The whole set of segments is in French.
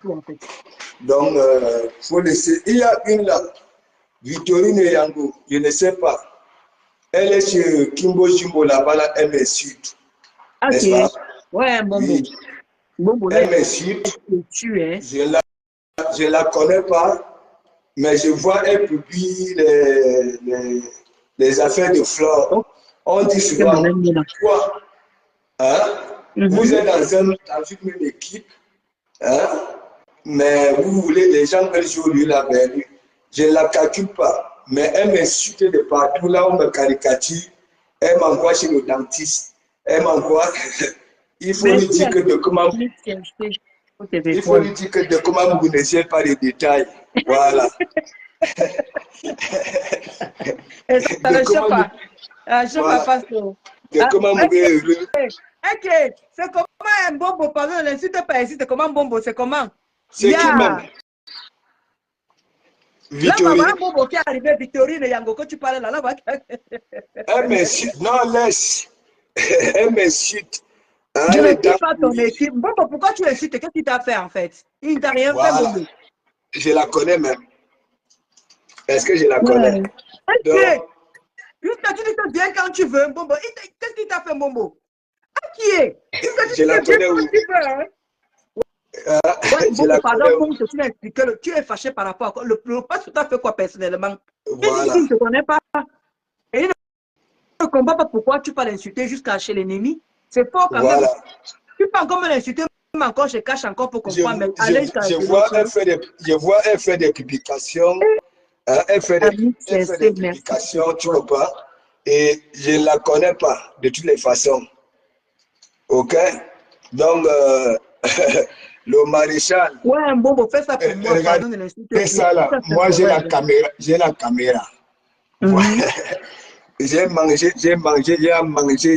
en fait. Donc, faut laisser. Il y a une là, Victorine Yango, je ne sais pas. Elle est chez Kimbo Jimbo là-bas, là, elle m'insulte. N'est-ce pas? Ouais, Mbombo. Oui. Mbombo, là, Elle m'insulte. tu Je la connais pas, mais je vois, elle publie les affaires de Flore. On dit souvent, toi, hein, vous êtes dans une même équipe, hein, mais vous voulez, les gens veulent jouer lui la belle. Je ne la calcule pas, mais elle m'insulte de partout, là on me caricature, elle m'envoie chez le dentiste, elle m'envoie, il faut lui dire que de comment... Il faut lui dire que de comment vous ne savez pas les détails. Voilà. Et ça ne choque pas. Je ne pas trop. De comment vous Ok, c'est comment un Mbombo, pardon, n'insulte pas ici, c'est comment Mbombo, c'est comment? C'est qui même? Là, maman, Mbombo qui est arrivé, Victorine et Yango, que tu parles là, là-bas. Elle m'insulte, non, laisse. Elle m'insulte. Je ne suis pas ton équipe. Mbombo, pourquoi tu insultes? Qu'est-ce qu'il t'a fait en fait? Il ne t'a rien fait, Mbombo. Je la connais même. Est-ce que je la connais? Ok. Jusqu'à tu dis que viens quand tu veux, Mbombo. Qu'est-ce qu'il t'a fait, Mbombo? Qui est? Je la connais où? Mbombo, pardon, pour que tu m'as expliqué, tu es fâché par rapport à quoi? Le poste que tu as fait quoi personnellement? Voilà. Tu ne te connais pas. Et il ne comprend pas pourquoi tu peux l'insulter jusqu'à chez l'ennemi. C'est fort quand même. Tu peux encore me l'insulter, mais encore je cache encore pour comprendre. Je vois elle fait des publications. Elle fait des publications, tu comprends? Et je ne la connais pas de toutes les façons. Ok? Donc, le maréchal. Ouais, Mbombo, fais ça pour moi. Pardon de l'insulter. C'est ça là. Moi, j'ai la caméra. J'ai la caméra. J'ai mangé,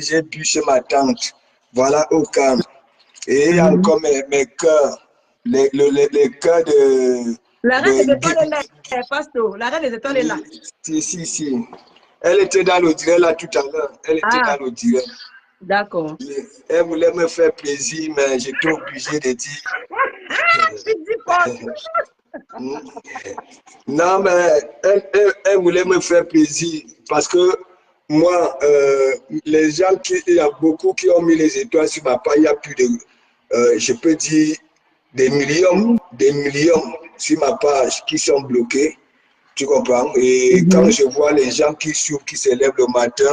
j'ai bu chez ma tante. Voilà, au calme. Et il y a encore mes cœurs. Les cœurs de... La reine des étoiles est là, Pastor. La reine des étoiles est là. Si. Elle était dans le direct là tout à l'heure. Elle était dans le direct. D'accord. Elle voulait me faire plaisir, mais j'étais obligé de dire. Tu dis quoi? Non, mais elle voulait me faire plaisir parce que moi, les gens il y a beaucoup qui ont mis les étoiles sur ma page. Il y a plus de, je peux dire, des millions sur ma page qui sont bloqués. Tu comprends? Et quand je vois les gens qui souffrent, qui se lèvent le matin,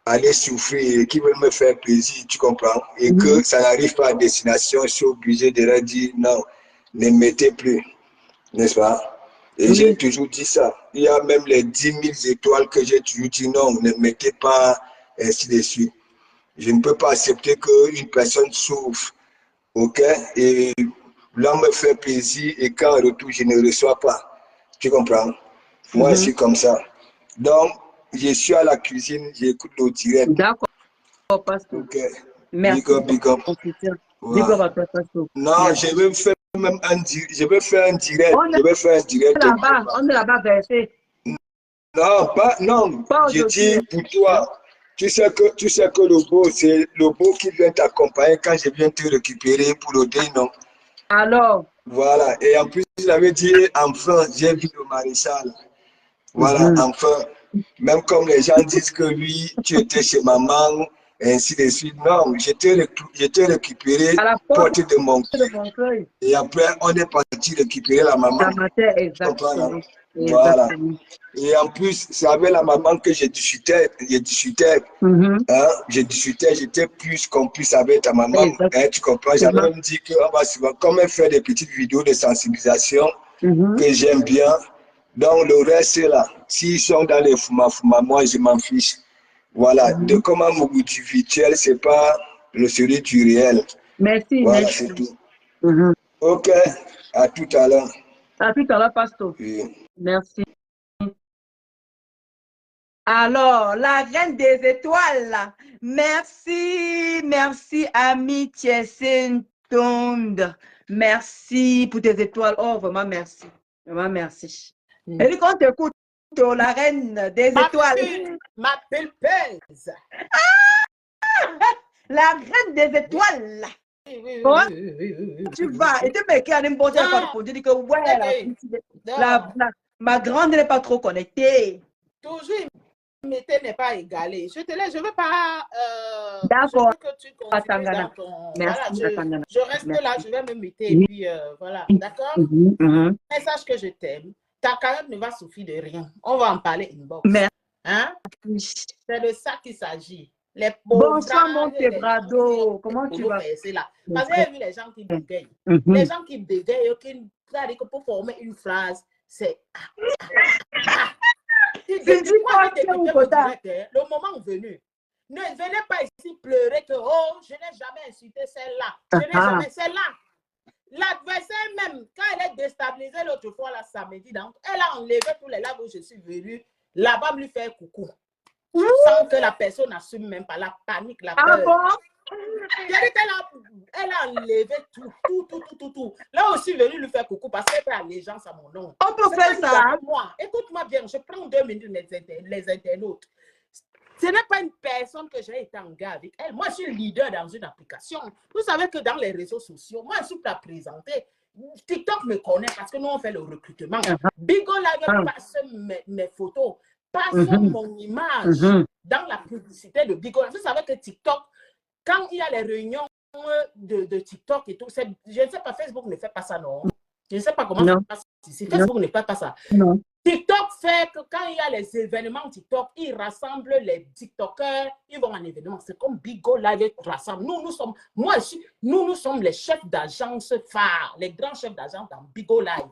aller souffrir et qui veulent me faire plaisir, tu comprends? Et que ça n'arrive pas à destination, je suis obligé de leur dire non, ne mettez plus, n'est-ce pas? Et j'ai toujours dit ça. Il y a même les 10 000 étoiles que j'ai toujours dit non, ne mettez pas, ainsi de suite. Je ne peux pas accepter qu'une personne souffre, ok? Et l'homme me fait plaisir et qu'en retour, je ne reçois pas. Tu comprends? Moi, je suis comme ça. Donc, je suis à la cuisine, j'écoute le direct. D'accord, Pastor. Ok. Merci. Big up. Big up à toi, Pastor. Non, merci. Je vais faire même un direct. Je vais faire un direct. On est là-bas versé. Non, non. Je dis pour toi. Tu sais que le beau, c'est le beau qui vient t'accompagner quand je viens te récupérer pour le dé, non? Alors. Voilà. Et en plus, j'avais dit, enfin, j'ai vu le maréchal. Voilà, enfin. Même comme les gens disent que lui, tu étais chez maman, et ainsi de suite. Non, j'étais récupéré, porté de mon cœur. Et après, on est parti récupérer la maman. Exactement. Voilà. Et en plus, c'est avec la maman que je discutais. J'étais plus complice avec ta maman. Hein, tu comprends? J'avais même dit qu'on va souvent, comme elle fait des petites vidéos de sensibilisation que j'aime bien. Donc, le reste, c'est là. S'ils sont dans les Fuma, moi, je m'en fiche. Voilà. De comment Mougou du virtuel, c'est pas celui du réel. Merci. Voilà, c'est tout. Ok. À tout à l'heure. À tout à l'heure, Pastor. Oui. Merci. Alors, la reine des étoiles. Merci, ami Tiesentonde. Merci pour tes étoiles. Oh, vraiment, merci. Vraiment, merci. Et puis, quand tu écoutes, la reine des étoiles. Ma belle pèse. La reine des étoiles. Ouais, tu vas, et tu me qui a une bonne pour dire que ouais, ma grande n'est pas trop connectée. Toujours, Mété n'est pas égalé. Je te laisse, je veux pas. D'accord. Je veux que tu continues dans ton. Merci, voilà, je reste là, je vais me muter et puis voilà. D'accord? Message que je t'aime. Ta carrière ne va souffrir de rien. On va en parler inbox. Merci. Hein? C'est de ça qu'il s'agit. Les bonsoir, mon Quebrado. Comment tu vas? Là. Parce que j'ai vu les gens qui bégayent. Les gens qui bégayent, qui disent que pour former une phrase, c'est. Le moment venu. Ne venez pas ici pleurer que oh, je n'ai jamais insulté celle-là. Je n'ai jamais celle-là. L'adversaire même, quand elle est déstabilisée l'autre fois, là, samedi, donc, elle a enlevé tous les là où je suis venue, là-bas lui faire coucou. Sans que la personne n'assume même pas la panique, la peur. Bon? Elle a enlevé tout. Là aussi, venu lui faire coucou parce qu'elle fait allégeance à mon nom. On peut faire ça. Écoute-moi bien, je prends 2 minutes les internautes. Ce n'est pas une personne que j'ai été en gars avec elle. Moi, je suis leader dans une application. Vous savez que dans les réseaux sociaux, moi, je suis la présenter. TikTok me connaît parce que nous, on fait le recrutement. Bigo Live passe mes photos, passe mon image dans la publicité de Bigo. Vous savez que TikTok, quand il y a les réunions de TikTok et tout, je ne sais pas, Facebook ne fait pas ça, non? Je ne sais pas comment ça passe ici. Facebook ne fait pas ça. Non. TikTok fait que quand il y a les événements TikTok, ils rassemblent les TikTokers, ils vont en événement. C'est comme Bigo Live rassemble. Nous sommes les chefs d'agence phares, les grands chefs d'agence dans Bigo Live.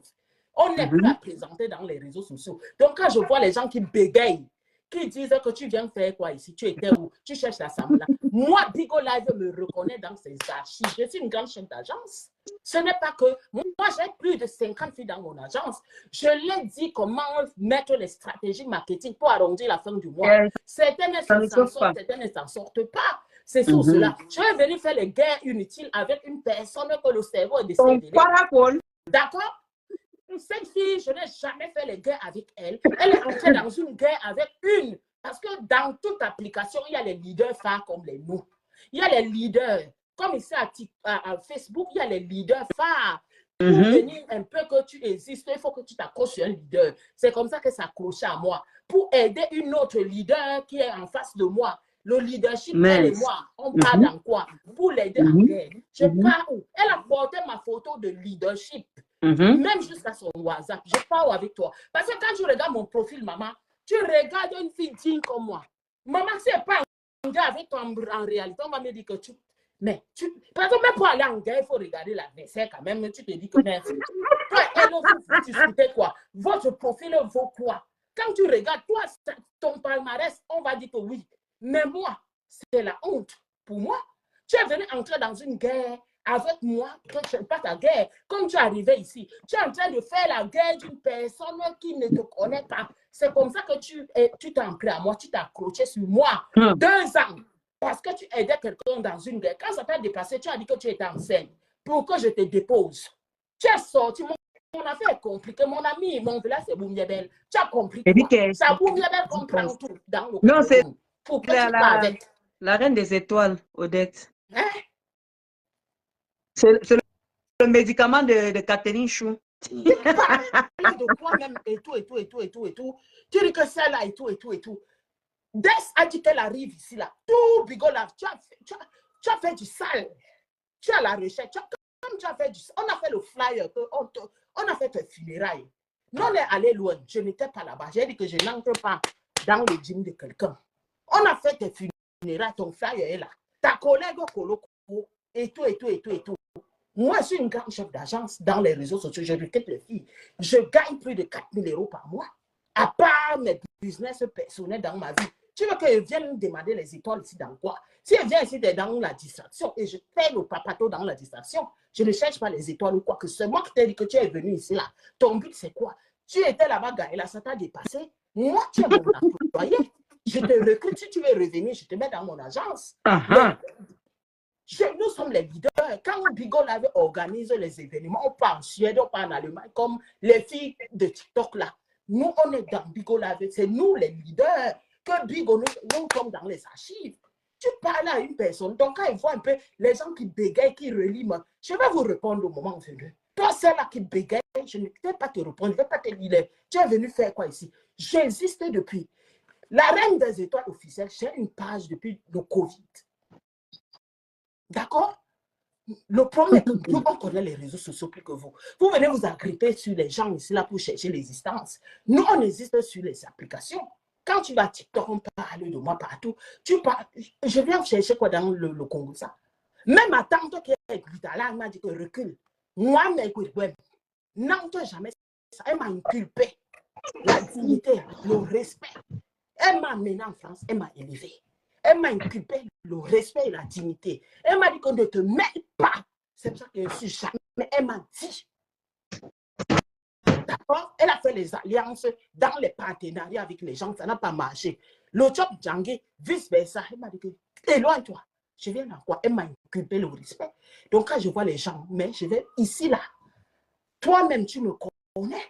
On n'est plus à présenter dans les réseaux sociaux. Donc, quand je vois les gens qui bégayent, qui disent que tu viens faire quoi ici, tu étais où, tu cherches l'assemblée. Moi, Bigo Live me reconnaît dans ses archives. Je suis une grande chef d'agence. Ce n'est pas que moi, j'ai plus de 50 filles dans mon agence. Je l'ai dit comment mettre les stratégies marketing pour arrondir la fin du mois. Certaines s'en sortent, certaines ne s'en sortent pas. C'est sur cela. Je vais venir faire les guerres inutiles avec une personne que le cerveau est décédé. D'accord? Cette fille, je n'ai jamais fait les guerres avec elle. Elle est entrée dans une guerre avec une. Parce que dans toute application, il y a les leaders phares comme les nous. Il y a les leaders. Comme ici à Facebook, il y a les leaders phares. Pour venir un peu que tu existes, il faut que tu t'accroches sur un leader. C'est comme ça que ça accroche à moi. Pour aider une autre leader qui est en face de moi. Le leadership, elle et moi, on parle dans quoi? Pour l'aider en guerre. Je pars où? Elle a porté ma photo de leadership. Même jusqu'à son WhatsApp. Je parle avec toi. Parce que quand tu regardes mon profil, maman, tu regardes une fille digne comme moi. Maman, c'est pas un gars avec toi en réalité. On va me dire que tu... Mais parce que même pour aller en guerre, il faut regarder l'adversaire quand même. Tu te dis que merci. Toi, elle, tu discutez quoi? Votre profil vaut quoi? Quand tu regardes, toi, ton palmarès, on va dire que oui. Mais moi, c'est la honte pour moi. Tu es venu entrer dans une guerre avec moi, que je n'ai pas ta guerre. Comme tu es arrivé ici, tu es en train de faire la guerre d'une personne qui ne te connaît pas. C'est comme ça que tu t'en pris à moi, tu t'es accroché sur moi. 2 ans. Parce que tu aidais quelqu'un dans une guerre. Quand ça t'a dépassé, tu as dit que tu étais enceinte. Pour que je te dépose. Tu es sorti. Mon affaire est compliquée. Mon ami, mon village, c'est Boumyabel. Tu as compris quoi? Ça, Boumyabel comprend tout dans le non, c'est avec. La reine des étoiles, Odette. Hein? C'est le médicament de Catherine Chou. De toi-même et tout. Tu dis que c'est là et tout. Dès qu'elle arrive ici, là, tout Bigo là, tu as fait du sale. Tu as la recherche. Comme tu as fait on a fait le flyer, on a fait tes funérailles. Non, on est allé loin. Je n'étais pas là-bas. J'ai dit que je n'entre pas dans le gym de quelqu'un. On a fait tes funérailles, ton flyer est là. Ta collègue au colo et tout. Moi, je suis une grande chef d'agence dans les réseaux sociaux. Je recrute les filles. Je gagne plus de 4 000 € par mois. À part mes business personnels dans ma vie. Tu veux qu'elles viennent me demander les étoiles ici dans quoi? Si elles viennent ici dans la distraction et je fais le papato dans la distraction, je ne cherche pas les étoiles ou quoi que ce soit. Moi qui t'ai dit que tu es venu ici là. Ton but c'est quoi? Tu étais là-bas, Gaëla, ça t'a dépassé. Moi, tu es mon employé. Je te recrute. Si tu veux revenir, je te mets dans mon agence. Nous sommes les leaders. Quand Bigo Live organise les événements, on part en Suède, on part en Allemagne, comme les filles de TikTok là. Nous, on est dans Bigo Live. C'est nous les leaders. Que Bigo, nous sommes dans les archives. Tu parles à une personne, donc quand il voit un peu les gens qui bégayent, qui relient, je vais vous répondre au moment venu. Toi, celle-là qui bégaye, je ne vais pas te répondre, je ne vais pas te lire. Tu es venu faire quoi ici? J'existe depuis. La Reine des Étoiles officielle, j'ai une page depuis le Covid. D'accord? Le problème est que nous, on connaît les réseaux sociaux plus que vous. Vous venez vous agripper sur les gens ici là pour chercher l'existence. Nous, on existe sur les applications. Quand tu vas TikTok, on parle de moi partout. Tu parles, je viens chercher quoi dans le Congo, ça. Même ma tante qui est écoutée là, elle m'a dit que recule. Moi, mais écoute, non, toi jamais ça. Elle m'a inculpé la dignité, le respect. Elle m'a amené en France, elle m'a élevé. Elle m'a inculpé le respect et la dignité. Elle m'a dit qu'on ne te mêle pas. C'est pour ça que je suis jamais. Elle m'a dit. D'accord? Elle a fait les alliances dans les partenariats avec les gens. Ça n'a pas marché. Le job Djangé, vice-versa. Elle m'a dit que éloigne-toi. Je viens dans quoi? Elle m'a inculpé le respect. Donc quand je vois les gens, mais je vais ici, là. Toi-même, tu me connais.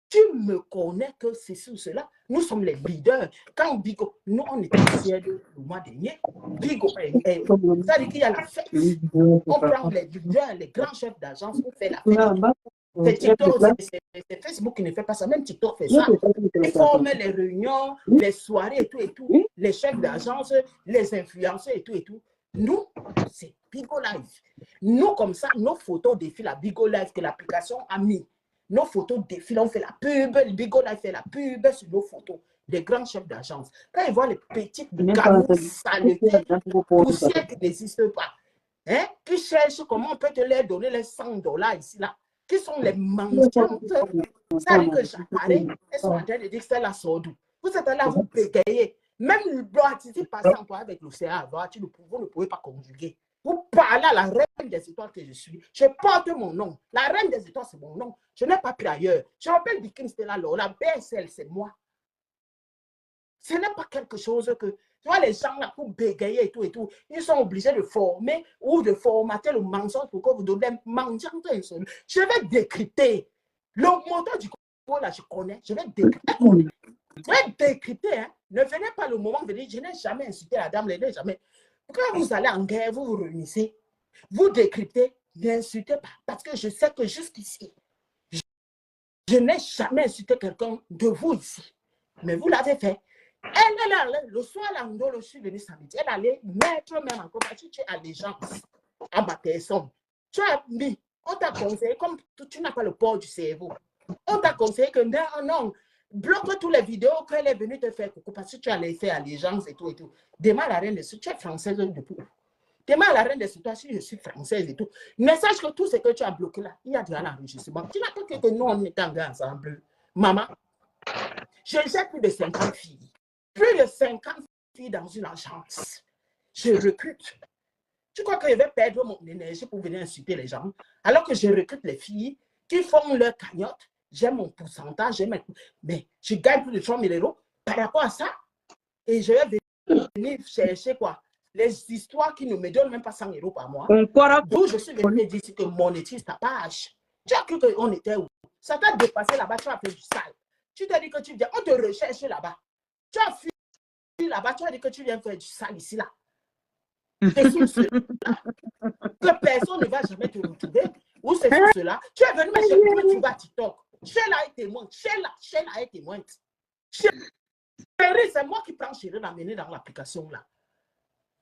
Tu me connais que c'est sur cela. Nous sommes les leaders. Quand Bigo, nous on était fiers le mois dernier. Bigo, ça veut dire qu'il y a la fête. On prend les leaders, les grands chefs d'agence pour faire la fête. C'est TikTok, c'est Facebook qui ne fait pas ça. Même TikTok fait ça. Ils forment les réunions, les soirées et tout et tout. Les chefs d'agence, les influenceurs et tout et tout. Nous, c'est Bigo Live. Nous, comme ça, nos photos défilent à Bigo Live que l'application a mis. Nos photos défilent, on fait la pub, le Bigo Live fait la pub sur nos photos. Les grands chefs d'agence. Quand ils voient les petites gamines saletés, poussières qui n'existent pas, hein, qui cherchent comment on peut te leur donner les $100 ici, là, qui sont les mendiantes. Ça dit que j'apparais, elles sont en train de dire que c'est la sordou. Vous êtes là, vous bégayez. Même le participe passant avec l'océan, vous ne pouvez pas conjuguer. Vous parlez à la reine des étoiles que je suis. Je porte mon nom. La reine des étoiles, c'est mon nom. Je n'ai pas pris ailleurs. Je m'appelle Bikim Stella Law. La BSL, c'est moi. Ce n'est pas quelque chose que... Tu vois, les gens là, pour bégayer et tout, ils sont obligés de former ou de formater le mensonge pour que vous donnez un mendiant. Je vais décrypter. Le moteur du corps, là, je connais. Je vais décrypter. Je vais décrypter. Hein. Ne venez pas le moment de dire, je n'ai jamais insulté la dame, je n'ai jamais... Quand vous allez en guerre, vous vous réunissez, vous décryptez, n'insultez pas. Parce que je sais que jusqu'ici, je n'ai jamais insulté quelqu'un de vous ici. Mais vous l'avez fait. Elle allait, le soir, là, je suis venue samedi, elle allait mettre même en compagnie, tu es allégeance à ma personne. Tu as mis, on t'a conseillé, comme tu n'as pas le port du cerveau, on t'a conseillé que non, bloque toutes les vidéos qu'elle est venue te faire coucou parce que tu as laissé allégeance et tout et tout. Demain, la reine de tu es française depuis. Demain, la reine de situations, je suis française et tout. Mais sache que tout ce que tu as bloqué là, il y a déjà l'enregistrement. Tu n'as pas que nous, on est ensemble. Maman, je gère plus de 50 filles. Plus de 50 filles dans une agence. Je recrute. Tu crois que je vais perdre mon énergie pour venir insulter les gens? Alors que je recrute les filles qui font leur cagnotte. J'ai mon pourcentage, mais je gagne plus de 3 000 € par rapport à ça. Et je vais venir chercher quoi? Les histoires qui ne me donnent même pas 100 € par mois. D'où je suis venu dire que monétise ta page. Tu as cru qu'on était où? Ça t'a dépassé là-bas, tu as fait du sale. Tu t'as dit que tu viens, on te recherche là-bas. Tu as fui là-bas, tu as dit que tu viens faire du sale ici là. C'est sur cela que personne ne va jamais te retrouver. Ou c'est sur cela. Tu es venu me chercher, tu vas TikTok. Sheila est témoin. Sheila est témoin. Chérie, c'est moi qui prends Chérie l'amener dans l'application là.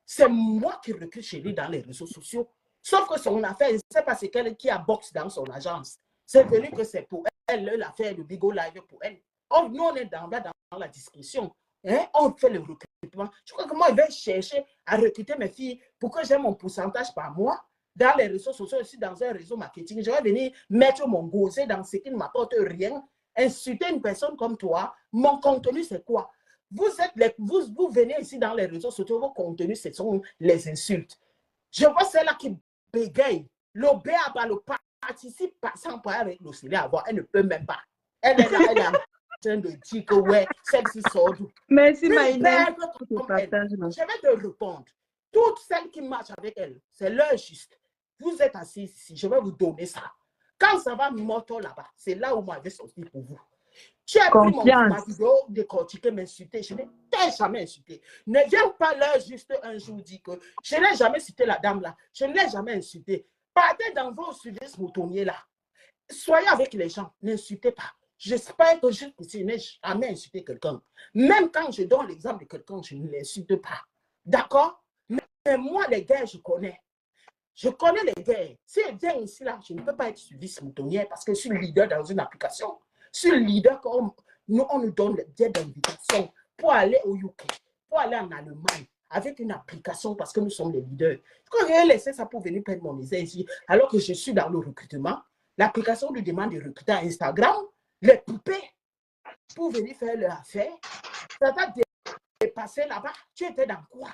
C'est moi qui recrute Chérie dans les réseaux sociaux. Sauf que son affaire, c'est pas c'est qu'elle qui a box dans son agence. C'est venu que c'est pour elle l'affaire de Bigo Live pour elle. Oh, nous, on est dans la discussion. Hein? On fait le recrutement. Je crois que moi, je vais chercher à recruter mes filles pour que j'ai mon pourcentage par mois. Dans les réseaux sociaux, aussi dans un réseau marketing, je vais venir mettre mon gosset dans ce qui ne m'apporte rien, insulter une personne comme toi. Mon contenu, c'est quoi? Vous venez ici dans les réseaux sociaux, vos contenus, ce sont les insultes. Je vois celle-là qui bégaye. Le béaba, le participe sans parler avec le CL avoir. Elle ne peut même pas. Elle est là, elle est en train de dire que ouais, celle-ci sort d'où. Merci, Maïna. Je vais te répondre. Toutes celles qui marchent avec elle, c'est leur juste. Vous êtes assis ici, je vais vous donner ça. Quand ça va morto là-bas, c'est là où moi je vais sortir pour vous. Tu as pris ma Confiance. vidéo décortiquée, m'insulter. Je n'ai jamais insulté. Ne viens pas là juste un jour dire que je n'ai jamais insulté la dame là. Je ne l'ai jamais insulté. Partez dans vos sujets moutonniers là. Soyez avec les gens. N'insultez pas. J'espère que je n'ai jamais insulté quelqu'un. Même quand je donne l'exemple de quelqu'un, je ne l'insulte pas. D'accord? Mais moi, les gars, je connais. Je connais les gars. Si elle vient ici, là, je ne peux pas être suiviste moutonnière parce que je suis leader dans une application. Je suis leader comme nous, on nous donne des invitations pour aller au UK, pour aller en Allemagne avec une application parce que nous sommes les leaders. Quand j'ai laissé ça pour venir prendre mon visa ici, alors que je suis dans le recrutement, l'application lui demande de recruter à Instagram, les poupées pour venir faire leur affaire. Ça t'a dépassé là-bas. Tu étais dans quoi?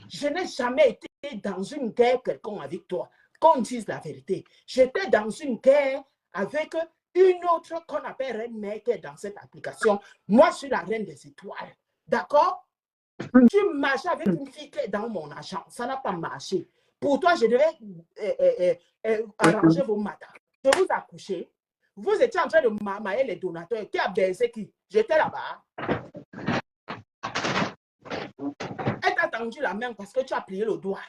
Je n'ai jamais été dans une guerre quelconque avec toi. Qu'on dise la vérité. J'étais dans une guerre avec une autre qu'on appelle Reine Mère qui est dans cette application. Moi, je suis la reine des étoiles. D'accord? Tu marches avec une fille qui est dans mon agent. Ça n'a pas marché. Pour toi, je devais arranger vos matins. Je vous ai couché. Vous étiez en train de mamailler les donateurs. Qui a baisé qui? J'étais là-bas. Elle t'a tendu la main parce que tu as plié le doigt.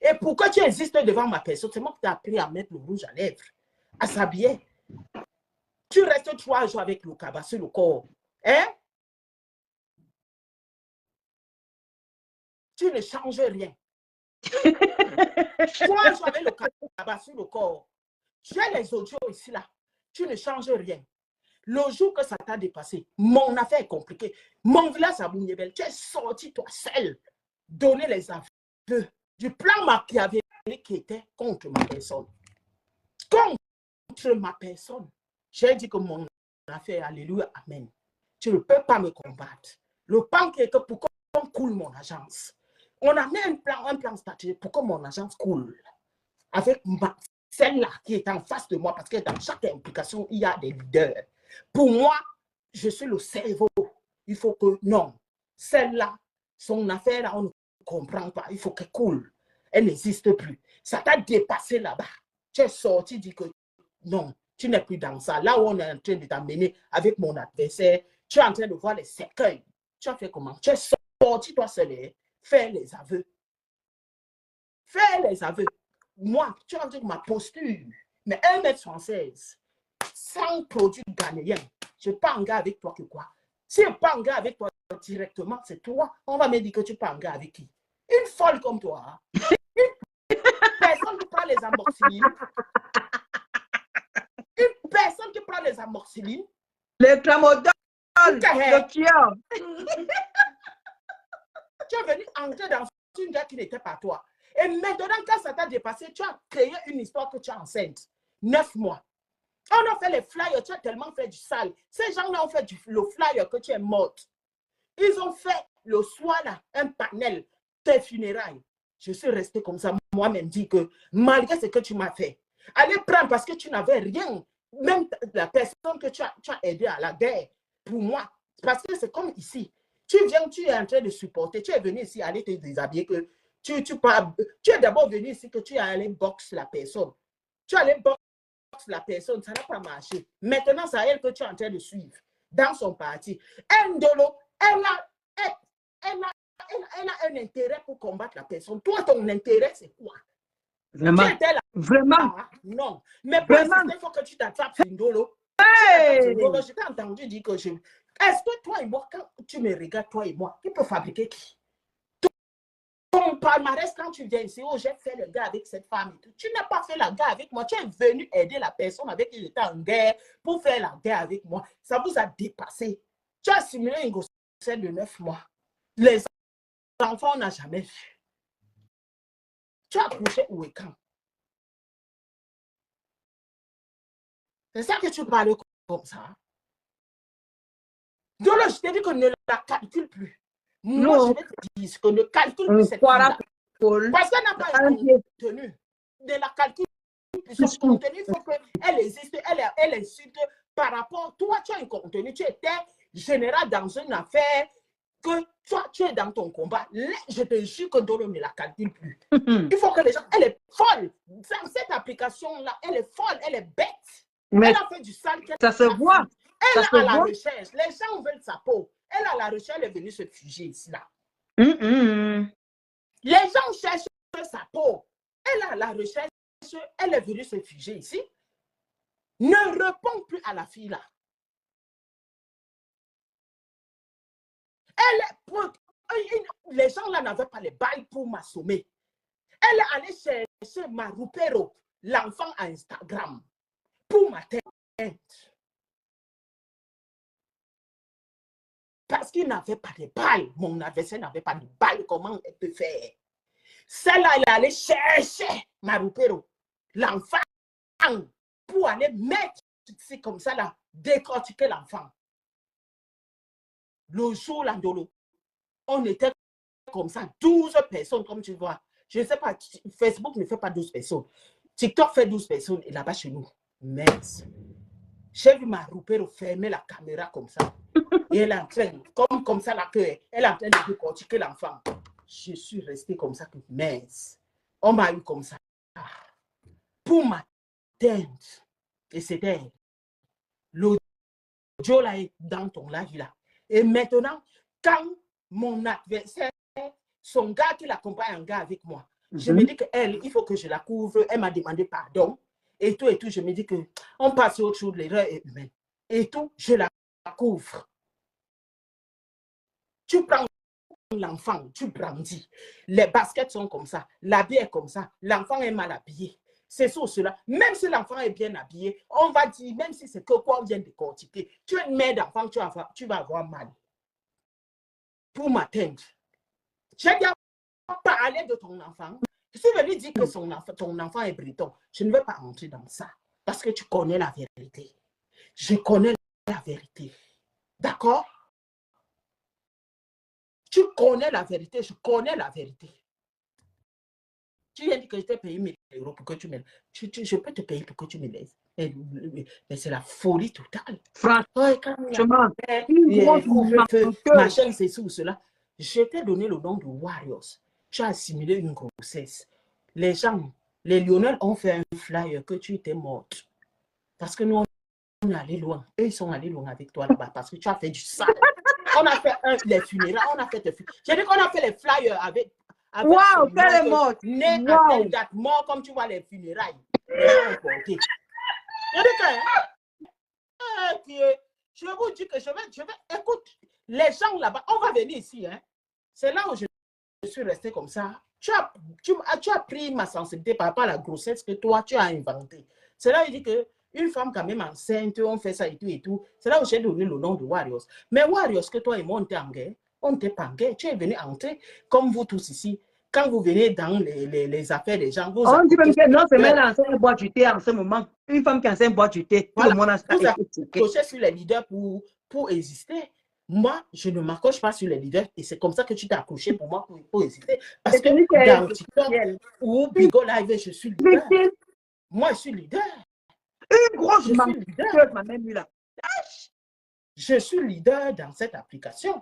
Et pourquoi tu existes devant ma personne? C'est moi qui t'ai appris à mettre le rouge à lèvres, à s'habiller. Tu restes 3 jours avec le cabas sur le corps. Hein? Tu ne changes rien. 3 jours avec le cabas sur le corps. J'ai les audios ici, là. Tu ne changes rien. Le jour que ça t'a dépassé, mon affaire est compliquée. Mon village à Bouniebel, tu es sorti toi seul, donner les aveux du plan machiavélique qui était contre ma personne. Contre ma personne. J'ai dit que mon affaire, alléluia, amen. Tu ne peux pas me combattre. Le plan qui est que pourquoi on coule mon agence. On a mis un plan stratégique pour que mon agence coule. Avec celle-là qui est en face de moi, parce que dans chaque implication, il y a des leaders. Pour moi, je suis le cerveau. Il faut que, non, celle-là, son affaire, là, on ne comprend pas. Il faut qu'elle coule. Elle n'existe plus. Ça t'a dépassé là-bas. Tu es sorti, dit que non, tu n'es plus dans ça. Là où on est en train de t'amener avec mon adversaire, tu es en train de voir les cercueils. Tu as fait comment? Tu es sorti, toi seul, fais les aveux. Fais les aveux. Moi, tu as dit ma posture, mais 1m76, sans produit ghanéen, je ne suis pas en gars avec toi que quoi. Si je ne suis pas en gars avec toi directement, c'est toi. On va me dire que tu n'es pas en gars avec qui? Une folle comme toi. Une personne qui prend les amoxicillines. Une personne qui prend les amoxicillines. Le tramadol, le tueur. Tu es venu entrer dans une guerre qui n'était pas toi. Et maintenant, quand ça t'a dépassé, tu as créé une histoire que tu es enceinte. 9 mois. On a fait les flyers, tu as tellement fait du sale. Ces gens-là ont fait le flyer que tu es morte. Ils ont fait le soir là, un panel, tes funérailles. Je suis restée comme ça, moi-même dit que malgré ce que tu m'as fait, allez prendre parce que tu n'avais rien. Même la personne que tu as aidé à la guerre, pour moi, parce que c'est comme ici. Tu viens, tu es en train de supporter, tu es venu ici aller te déshabiller que tu es d'abord venu ici que tu es allé boxer la personne. Tu es allé boxer la personne, ça n'a pas marché. Maintenant, c'est elle que tu es en train de suivre dans son parti. Ndolo, elle a un intérêt pour combattre la personne. Toi, ton intérêt, c'est quoi? Vraiment. Tu étais là. Vraiment. Ah, non. Mais pour il faut que tu t'attrapes Ndolo. Hey! Je t'ai entendu dire que est-ce que toi et moi, quand tu me regardes, toi et moi, qui peut fabriquer qui? Ton palmarès, quand tu viens ici, oh, j'ai fait le gars avec cette femme et tout. Tu n'as pas fait la guerre avec moi. Tu es venu aider la personne avec qui j'étais en guerre pour faire la guerre avec moi. Ça vous a dépassé. Tu as simulé une grossesse de 9 mois. Les enfants, on n'a jamais vu. Tu as accouché où et quand? C'est ça que tu parles comme ça. Donc là, je t'ai dit qu'on ne la calcule plus. Moi, Non. je vais te dire qu'on ne calcule plus cette fille-là. Parce qu'elle n'a pas un contenu. De la calcule plus. Son contenu, il faut qu'elle existe, elle insulte par rapport. Toi, tu as un contenu, tu étais général dans une affaire, que toi, tu es dans ton combat. Je te jure que Dolo ne la calcule plus. Il faut que les gens, elle est folle. Dans cette application-là, elle est folle, elle est bête. Mais elle a fait du sale. ça se voit. Elle Ça est à se la voit. recherche. Les gens veulent sa peau. Elle est à la recherche, elle est venue se figer ici, là. Les gens cherchent sa peau. Elle est à la recherche, elle est venue se figer ici. Ne réponds plus à la fille, là. Elle est, les gens là n'avaient pas les balles pour m'assommer. Elle est allée chercher Marupero, l'enfant à Instagram, pour m'atteindre. Parce qu'il n'avait pas de balles. Mon adversaire n'avait pas de balles. Comment elle peut faire? Celle-là, elle est allée chercher Marupero, l'enfant, pour aller mettre, c'est comme ça, là, décortiquer l'enfant. Le jour, là, on était comme ça, 12 personnes, comme tu vois. Je ne sais pas, Facebook ne fait pas 12 personnes. TikTok fait 12 personnes et là-bas chez nous. Mais j'ai vu Marupero fermer la caméra comme ça. Et elle est en train, comme ça, là, elle est en train de décortiquer l'enfant. Je suis restée comme ça, mais on m'a eu comme ça. Pour m'atteindre. Et c'était l'audio là est dans ton live là. Et maintenant, quand mon adversaire, son gars qui l'accompagne, un gars avec moi, je me dis qu'elle, il faut que je la couvre. Elle m'a demandé pardon. Et tout, je me dis qu'on passe au autre chose, l'erreur est humaine. Et tout, je la couvre. Tu prends l'enfant, tu brandis. Les baskets sont comme ça, l'habit est comme ça, l'enfant est mal habillé. C'est ça, cela. Même si l'enfant est bien habillé, on va dire, même si c'est que quoi on vient de cortiquer, tu es une mère d'enfant, tu vas avoir mal. Pour m'atteindre. J'ai déjà parlé de ton enfant. Je suis venu dire que ton enfant est breton. Je ne veux pas entrer dans ça. Parce que tu connais la vérité. Je connais la vérité. D'accord? Tu connais la vérité. Je connais la vérité. Tu viens de dire que je t'ai payé 1000 € pour que tu me laisses. Je peux te payer pour que tu me laisses. Mais c'est la folie totale. Franchement, machin, c'est ça ou cela. Je t'ai donné le nom de Warriors. Tu as assimilé une grossesse. Les gens, les Lionel ont fait un flyer que tu étais morte. Parce que nous, on est allé loin. Eux, ils sont allés loin avec toi là-bas parce que tu as fait du sale. On a fait les funérailles, on a fait des funérailles. J'ai dit qu'on a fait les flyers avec wow, quelle est morte. Né à telle date, mort comme tu vois les funérailles. Les gens ont porté. J'ai dit que, je vous dis que je vais, écoute, les gens là-bas, on va venir ici, hein. C'est là où je suis restée comme ça. Tu as pris ma sensibilité par rapport à la grossesse que toi, tu as inventée. C'est là où il dit que une femme quand même enceinte, on fait ça et tout et tout. C'est là où j'ai donné le nom de Warriors. Mais Warriors, que toi et moi, on était en guerre. On n'était pas en guerre. Tu es venu entrer, comme vous tous ici. Quand vous venez dans les affaires des gens, vous on dit même que non, c'est même l'enseigne boire du thé en ce moment. Une femme qui enseigne boire du thé. Tout le monde a vous accrochez sur les leaders pour exister. Moi, je ne m'accroche pas sur les leaders et c'est comme ça que tu t'es accroché pour moi pour exister. Parce que dans TikTok ou Bigo Live, je suis leader. Moi, je suis leader. Une grosse leader m'a même eu là. Je suis leader dans cette application.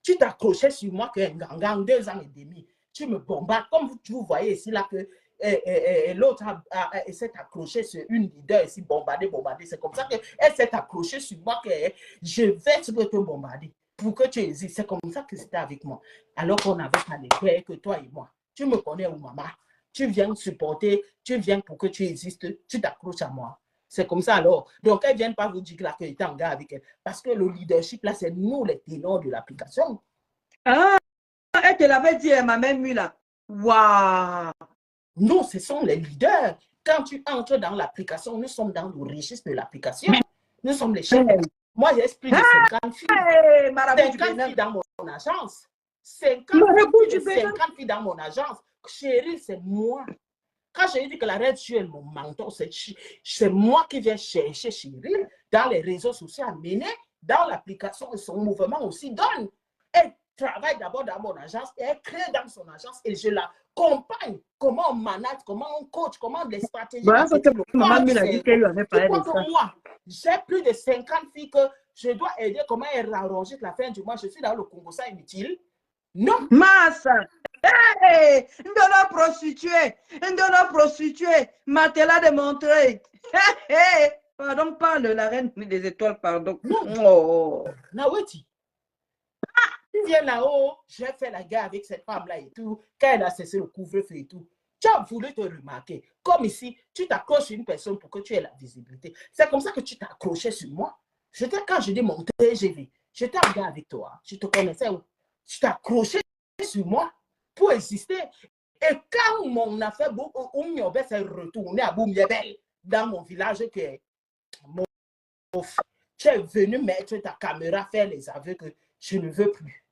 Tu t'accrochais sur moi que 2 ans et demi. Tu me bombardes. Comme vous voyez ici, là, que l'autre s'est accroché sur une leader ici, bombardé. C'est comme ça qu'elle s'est accrochée sur moi que je vais te bombarder pour que tu existes. C'est comme ça que c'était avec moi. Alors qu'on n'avait pas de guerre que toi et moi. Tu me connais ou maman. Tu viens supporter, tu viens pour que tu existes, tu t'accroches à moi. C'est comme ça alors. Donc, elles ne viennent pas vous dire que tu es en gars avec elle. Parce que le leadership, là, c'est nous les ténors de l'application. Ah, elle te l'avait dit, elle m'a même eu là. Waouh! Nous, ce sont les leaders. Quand tu entres dans l'application, nous sommes dans le registre de l'application. Nous sommes les chefs. Moi, j'ai plus de 50 filles. 50 filles dans mon agence. 50 filles dans mon agence. Chérie, c'est moi. Quand j'ai dit que la reine est mon mentor, c'est moi qui viens chercher Chérie dans les réseaux sociaux, amener dans l'application et son mouvement aussi donne. Elle travaille d'abord dans mon agence et elle crée dans son agence et je l'accompagne. Comment on manage, comment on coach, comment les stratégies. Voilà ce que maman m'a dit qu'elle lui avait parlé de ça. Moi, j'ai plus de 50 filles que je dois aider. Comment elle arranger la fin du mois. Je suis dans le Congo, ça inutile. Non. Massa. Hey, une prostituée, Matela de Montreuil. Hey, Pardon, pas la reine des étoiles, pardon. Non. Oh. Naweti. Tu viens là-haut, j'ai fait la guerre avec cette femme-là et tout. Quand elle a cessé le couvre-feu et tout, tu as voulu te remarquer. Comme ici, tu t'accroches sur une personne pour que tu aies la visibilité. C'est comme ça que tu t'accrochais sur moi. Quand je dis mon TGV, j'étais en guerre avec toi. Je te connaissais où? Tu t'accrochais sur moi pour exister. Et quand mon affaire, s'est retourné à Boumiebel, dans mon village, que tu es venu mettre ta caméra, faire les aveux que je ne veux plus.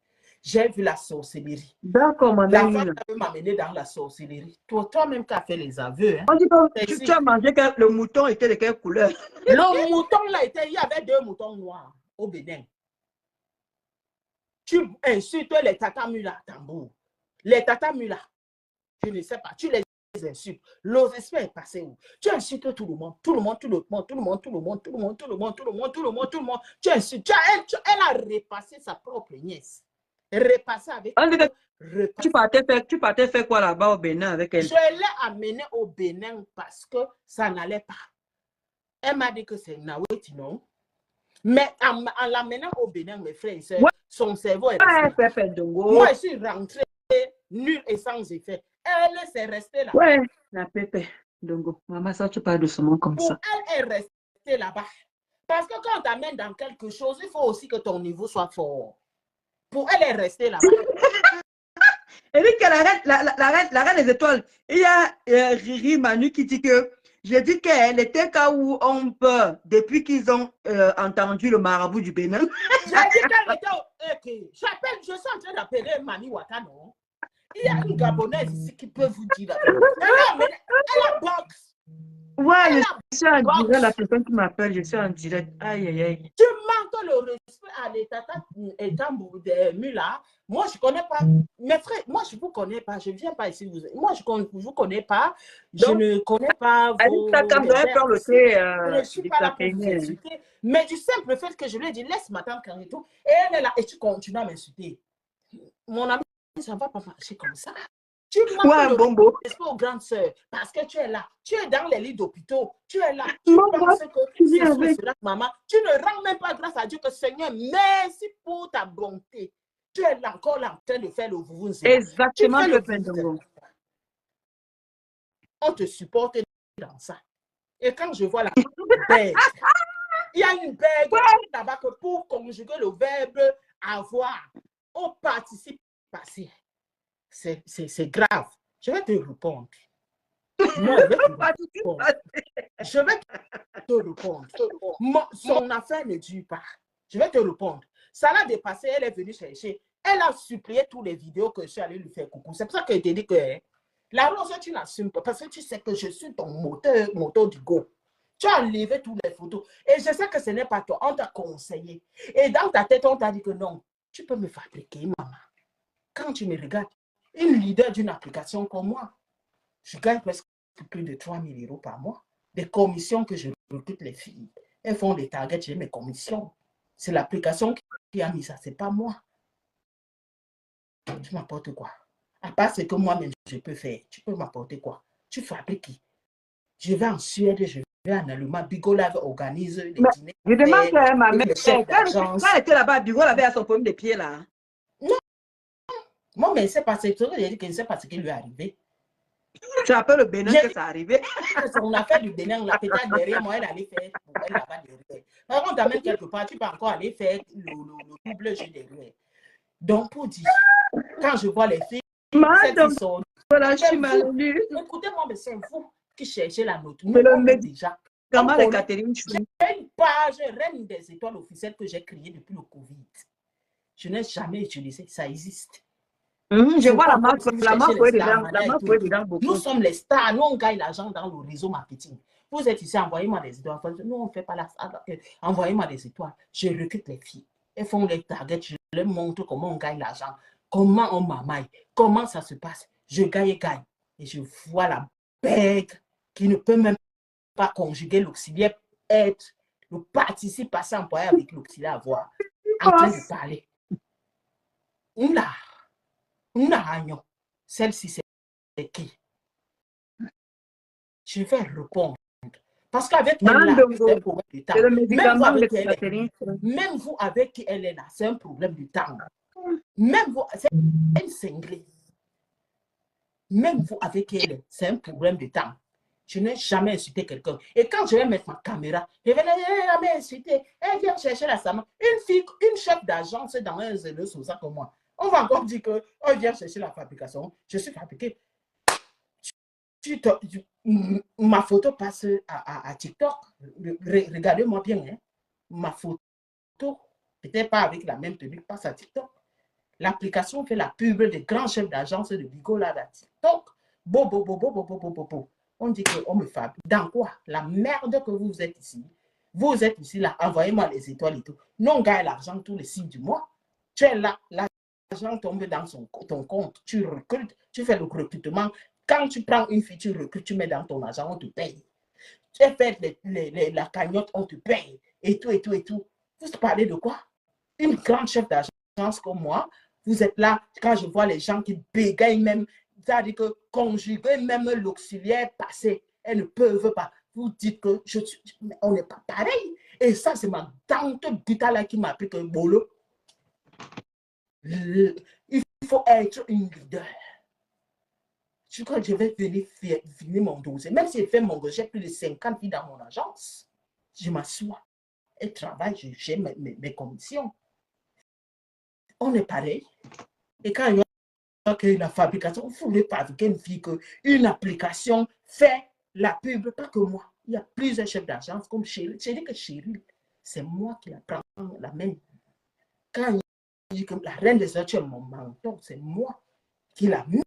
J'ai vu la sorcellerie. D'accord, La madame. femme m'a amené dans la sorcellerie. Toi-même qui as fait les aveux. Hein. On dit que tu as mangé que le mouton était de quelle couleur? Le mouton là, il y avait 2 moutons noirs au Bénin. Tu insultes les tatamula tambour. Les tatamula, je ne sais pas, tu les insultes. L'autre espèce est passé où? Tu insultes tout le monde, tout le monde, tout le monde, tout le monde, tout le monde, tout le monde, tout le monde, tout le monde, tout le monde, tout le monde. Tu insultes. Elle a repassé sa propre nièce. Repassé avec. Tu partais faire quoi là-bas au Bénin avec elle? Je l'ai amenée au Bénin parce que ça n'allait pas. Elle m'a dit que c'est Naweti, non? Mais en l'amenant au Bénin, mes frères et sœurs, son cerveau est resté. Moi, je suis rentrée nulle et sans effet. Elle s'est restée là. Ouais, la Pépé. Dongo, maman, ça, tu parles doucement comme ça. Elle est restée là-bas. Parce que quand on t'amène dans quelque chose, il faut aussi que ton niveau soit fort. Pour elle est restée là-bas. Elle dit que la reine des étoiles, il y a Riri Manu qui dit que j'ai dit qu'elle était cas où on peut, depuis qu'ils ont entendu le marabout du Bénin. J'ai dit qu'elle était. Je suis en train d'appeler Mani Wata, non? Il y a une Gabonaise ici qui peut vous dire. Elle a boxe. Ouais, je suis en direct, la personne qui m'appelle, je suis en direct. Aïe, aïe, aïe. Tu manques le respect à l'état de Mula. Moi, je ne connais pas. Mes frères, moi, je ne vous connais pas. Je ne viens pas ici. Moi, je ne vous connais pas. Je ne connais pas vos... Je ne suis pas là pour vous insulter. Mais du simple fait que je lui ai dit, laisse ma tante Carito. Et elle est là. Et tu continues à m'insulter. Mon ami, ça ne va pas marcher comme ça. Tu manques le respect aux grandes sœurs parce que tu es là. Tu es dans les lits d'hôpitaux. Tu es là. Tu penses que c'est cela, maman. Tu ne rends même pas grâce à Dieu que Seigneur, merci pour ta bonté. Tu es là encore là en train de faire le vouvouzé. Exactement. On te supporte dans ça. Et quand je vois la bête, il y a une bête là-bas que pour conjuguer le verbe avoir, on participe passé. C'est grave. Je vais te répondre. Moi, je vais te répondre. Son affaire ne dure pas. Je vais te répondre. Ça l'a dépassé, elle est venue chercher. Elle a supplié tous les vidéos que je suis allée lui faire coucou. C'est pour ça qu'elle te dit que la rose, tu n'assumes pas parce que tu sais que je suis ton moteur du go. Tu as enlevé toutes les photos. Et je sais que ce n'est pas toi. On t'a conseillé. Et dans ta tête, on t'a dit que non, tu peux me fabriquer, maman. Quand tu me regardes, une leader d'une application comme moi, je gagne presque plus de 3 000 € par mois. Des commissions que je recrute les filles. Elles font des targets, j'ai mes commissions. C'est l'application qui a mis ça, c'est pas moi. Tu m'apportes quoi? À part ce que moi-même je peux faire, tu peux m'apporter quoi? Tu fabriques qui? Je vais en Suède, je vais en Allemagne. Bigolav organise les dîners. Je demande à ma mère, quand elle était là-bas, Bigolav avait son problème de pied là. Non. Moi, mais c'est pas ce que j'ai dit que je ne sais pas ce qui lui est arrivé. Tu appelles le Bénin que ça arrivé. On a fait du Bénin, la peut-être derrière moi, elle allait faire pour elle là-bas derrière. Par contre, t'amènes quelque part, tu peux encore aller faire le double jeu derrière. Donc, pour dire, quand je vois les filles, voilà, je suis malvenue. Écoutez-moi, mais c'est vous qui cherchez la note. Nous, on est déjà. Comment les Catherine? J'ai une page Reine des étoiles officielle que j'ai créée depuis le Covid. Je n'ai jamais utilisé, ça existe. Je vois la marque dedans beaucoup. Nous sommes les stars, nous on gagne l'argent dans le réseau marketing. Vous êtes ici, envoyez-moi des étoiles. Nous on ne fait pas la star. Envoyez-moi des étoiles. Je recrute les filles. Elles font les targets, je leur montre comment on gagne l'argent, comment on mamaille, comment ça se passe. Je gagne. Et je vois la bête qui ne peut même pas conjuguer l'auxiliaire, être le participe passé employé avec l'auxiliaire avoir, en train de parler. Non, celle-ci c'est qui? Je vais répondre Parce qu'avec elle, là, c'est un problème de temps. C'est le Même vous, médicament de avec elle, Catherine. même vous, avec qui elle est là, c'est un problème de temps. Même vous, c'est une cinglée. Même vous, avec elle, c'est un problème de temps. Je n'ai jamais insulté quelqu'un. Et quand je vais mettre ma caméra, je vais jamais insulter. Elle vient chercher la Sama. Une fille, une chef d'agence dans un zélo sur ça comme moi. On va encore dire que on vient chercher la fabrication. Je suis fabriqué. Ma photo passe à TikTok. Regardez-moi bien. Hein. Ma photo, peut-être pas avec la même tenue, passe à TikTok. L'application fait la pub des grands chefs d'agence de Bigo là, à TikTok. On dit qu'on me fabrique. Dans quoi? La merde que vous êtes ici. Vous êtes ici là, envoyez-moi les étoiles et tout. Non, gagne l'argent tous les 6 du mois. Tu es là, l'argent tombe dans ton compte. Tu recrutes, tu fais le recrutement. Quand tu prends une fille, tu recrutes, tu mets dans ton argent, on te paye. Tu fais la cagnotte, on te paye. Et tout, et tout, et tout. Vous parlez de quoi? Une grande chef d'agence comme moi, vous êtes là, quand je vois les gens qui bégayent même, c'est-à-dire que conjuguer même l'auxiliaire passé, elles ne peuvent pas. Vous dites que on n'est pas pareil. Et ça, c'est ma tante Butala qui m'a appris que Bolo. Il faut être une leader. Je crois que je vais venir finir mon dossier. Même si je fais mon dossier, j'ai plus de 50 filles dans mon agence. Je m'assois et travaille, j'ai mes commissions. On est pareil. Et quand il y a que la fabrication, vous voulez fabriquer une fille qu'une application fait la pub, pas que moi. Il y a plusieurs chefs d'agence comme Chérie. J'ai dit que Chérie, c'est moi qui la prends la main. Quand il dit que la reine des arts, mon menton, c'est moi qui la mène.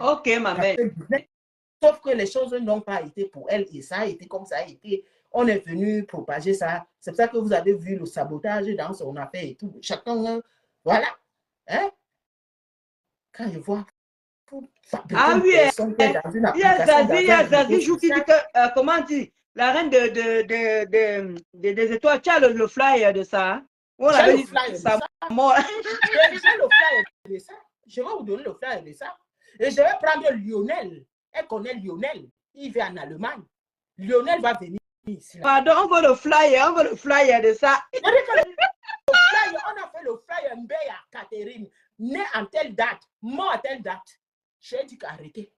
Ok, ma belle. Sauf que les choses n'ont pas été pour elle et ça a été comme ça a été. On est venu propager ça. C'est pour ça que vous avez vu le sabotage dans son affaire et tout. Chacun, voilà. Hein? Quand je vois ah oui, il y a Zazie Jou qui dit que, comment dire, la reine des étoiles, tu as le flyer de ça. On avait dit ça. J'ai le flyer de ça. Je vais vous donner le flyer de ça. Et je vais prendre Lionel. Elle connaît Lionel. Il vit en Allemagne. Lionel va venir ici. Là. Pardon, on veut le flyer de ça. On a fait le flyer Mbeya Catherine, né en telle date, mort à telle date. J'ai dit qu'arrêtez.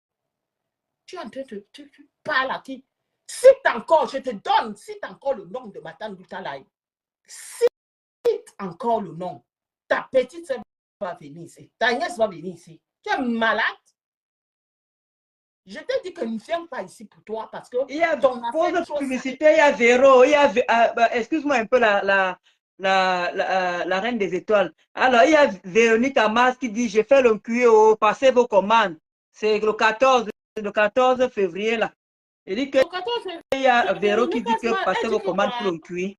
Tu es en train de tu parles à qui? Cite encore, je te donne, cite encore le nom de ma tante Butalaï. Cite encore le nom. Ta petite sœur va venir ici. Ta nièce va venir ici. Tu es malade? Je t'ai dit que ne viens pas ici pour toi parce que il y a ton publicité, il y a Véro, il y a excuse-moi un peu la reine des étoiles. Alors, il y a Véronique Amas qui dit je fais le QO, passez vos commandes. C'est le 14 février là. Il dit que il y a Véro qui dit que passez vos commandes pour le QI.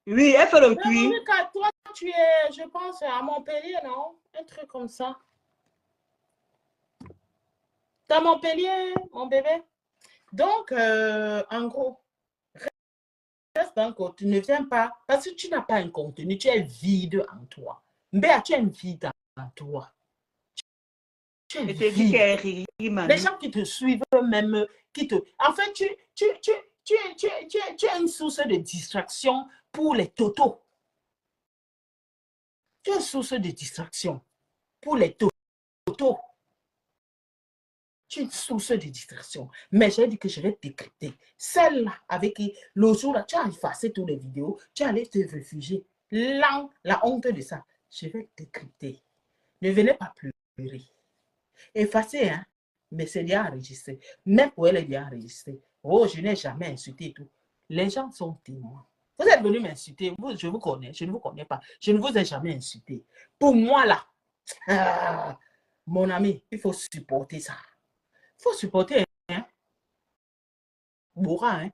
Oui, elle fait le QI. Toi, tu es, je pense, à Montpellier, non? Un truc comme ça. T'as Montpellier, mon bébé. Donc, en gros, reste dans le contenu, ne viens pas, parce que tu n'as pas un contenu, tu es vide en toi. Mbéa, tu es vide en toi. Tu es vide. Les gens qui te suivent même, en fait, tu es une source de distraction pour les totos. Tu es une source de distraction pour les totos. Une source de distraction. Mais j'ai dit que je vais décrypter. Celle-là, avec le jour là, tu as effacé toutes les vidéos, tu allais te réfugier. Là, la honte de ça, je vais décrypter. Ne venez pas pleurer. Effacer, hein, mais c'est bien enregistré. Même pour elle, est bien enregistré. Oh, je n'ai jamais insulté et tout. Les gens sont témoins. Vous êtes venus m'insulter, je vous connais, je ne vous connais pas. Je ne vous ai jamais insulté. Pour moi, là, mon ami, il faut supporter ça. Il faut supporter, hein. Bourra, hein.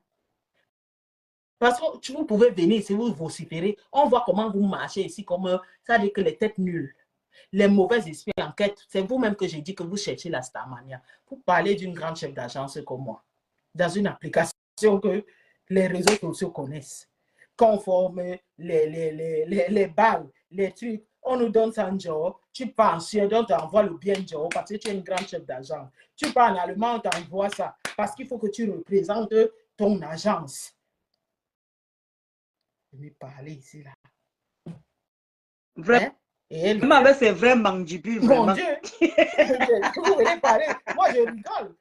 Parce que vous pouvez venir ici, vous vociférez. On voit comment vous marchez ici, comme ça dit que les têtes nulles, les mauvais esprits en quête. C'est vous-même que j'ai dit que vous cherchez la Starmania. Pour parler d'une grande chef d'agence comme moi, dans une application que les réseaux sociaux connaissent. Conforme les balles, les trucs, on nous donne ça en job. Tu pars en Suède, on t'envoie le bien parce que tu es une grande chef d'agence. Tu pars en Allemagne, on t'envoie ça parce qu'il faut que tu représentes ton agence. Je vais parler ici, là. Vraiment, Hein? Et elle, avec ses vrais mandibules, vraiment. mon Dieu, vous venez parler. Moi, je rigole.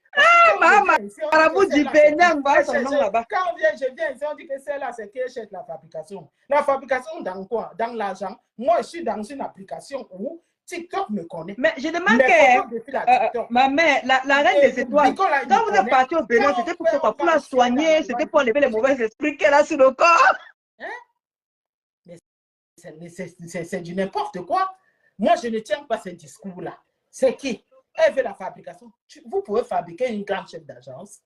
Marabout du Bénin, voilà son nom là-bas. Quand je viens ici, on dit que celle-là, c'est qui achète la fabrication. La fabrication dans quoi? Dans l'argent. Moi, je suis dans une application où TikTok me connaît. Mais je demande que ma mère, la reine des étoiles, quand vous êtes parti au Bénin, c'était pour quoi? Pour la soigner, c'était pour enlever les mauvais esprits qu'elle a sur le corps. Hein? Mais c'est du n'importe quoi. Moi, je ne tiens pas ce discours-là. C'est qui? Elle fait la fabrication. Vous pouvez fabriquer une grande chef d'agence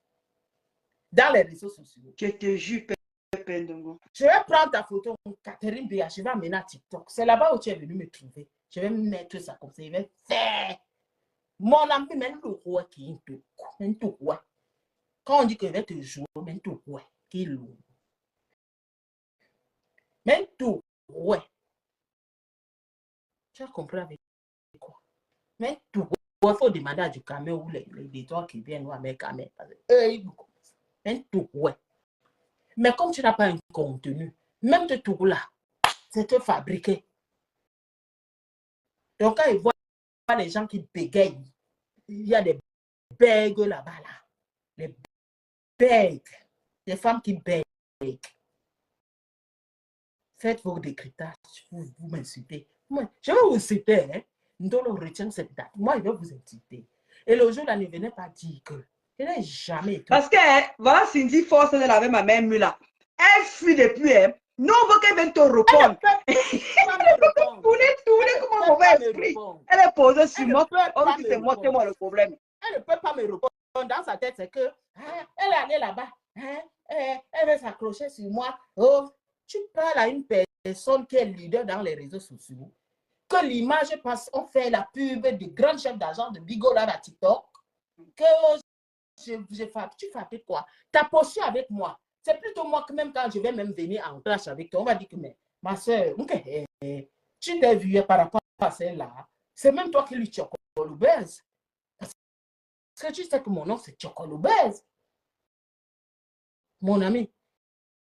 dans les réseaux sociaux. Je te jure, je vais prendre ta photo, Catherine Béa, je vais amener à TikTok. C'est là-bas où tu es venu me trouver. Je vais mettre ça comme ça. Je vais faire. Mon ami, même le roi qui est tout roi. Quand on dit que je vais te jouer, même tout roi qui est lourd. Même tout roi. Tu as compris avec quoi? Même tout roi. Il faut demander à du camion ou les étoiles qui viennent ou à mes camions. Même tout roi. Mais comme tu n'as pas un contenu, même de tout là, c'est te fabriquer. Donc, quand ils voient les gens qui bégayent, il y a des bègues là-bas, là. Les bègues. Les femmes qui bèguent. Faites vos décryptages, vous m'insultez. Moi, je vais vous citer, hein. Ndolo retient cette date. Moi, je vais vous insulter. Et le jour là, ne venez pas dire que je n'ai jamais été. Parce que, voilà, Cindy Force, elle avait ma mère là. Elle fuit depuis, hein. Non, on veut qu'elle vienne te répondre. Tourner comme un mauvais esprit. Elle est posée sur moi. On dit c'est moi le problème. Elle ne peut pas me répondre. Dans sa tête, c'est que elle est allée là-bas. Elle veut s'accrocher sur moi. Oh, tu parles à une personne qui est leader dans les réseaux sociaux. Que l'image passe, on fait la pub de grands chefs d'agence de Bigo là à TikTok. Que tu fabriques quoi? Ta posture avec moi. C'est plutôt moi que même quand je vais même venir en clash avec toi, on va dire que mais, ma soeur, tu t'es vu par rapport à celle-là. C'est même toi qui lui Chocolobèze. Parce que tu sais que mon nom c'est Chocolobèze. Mon ami,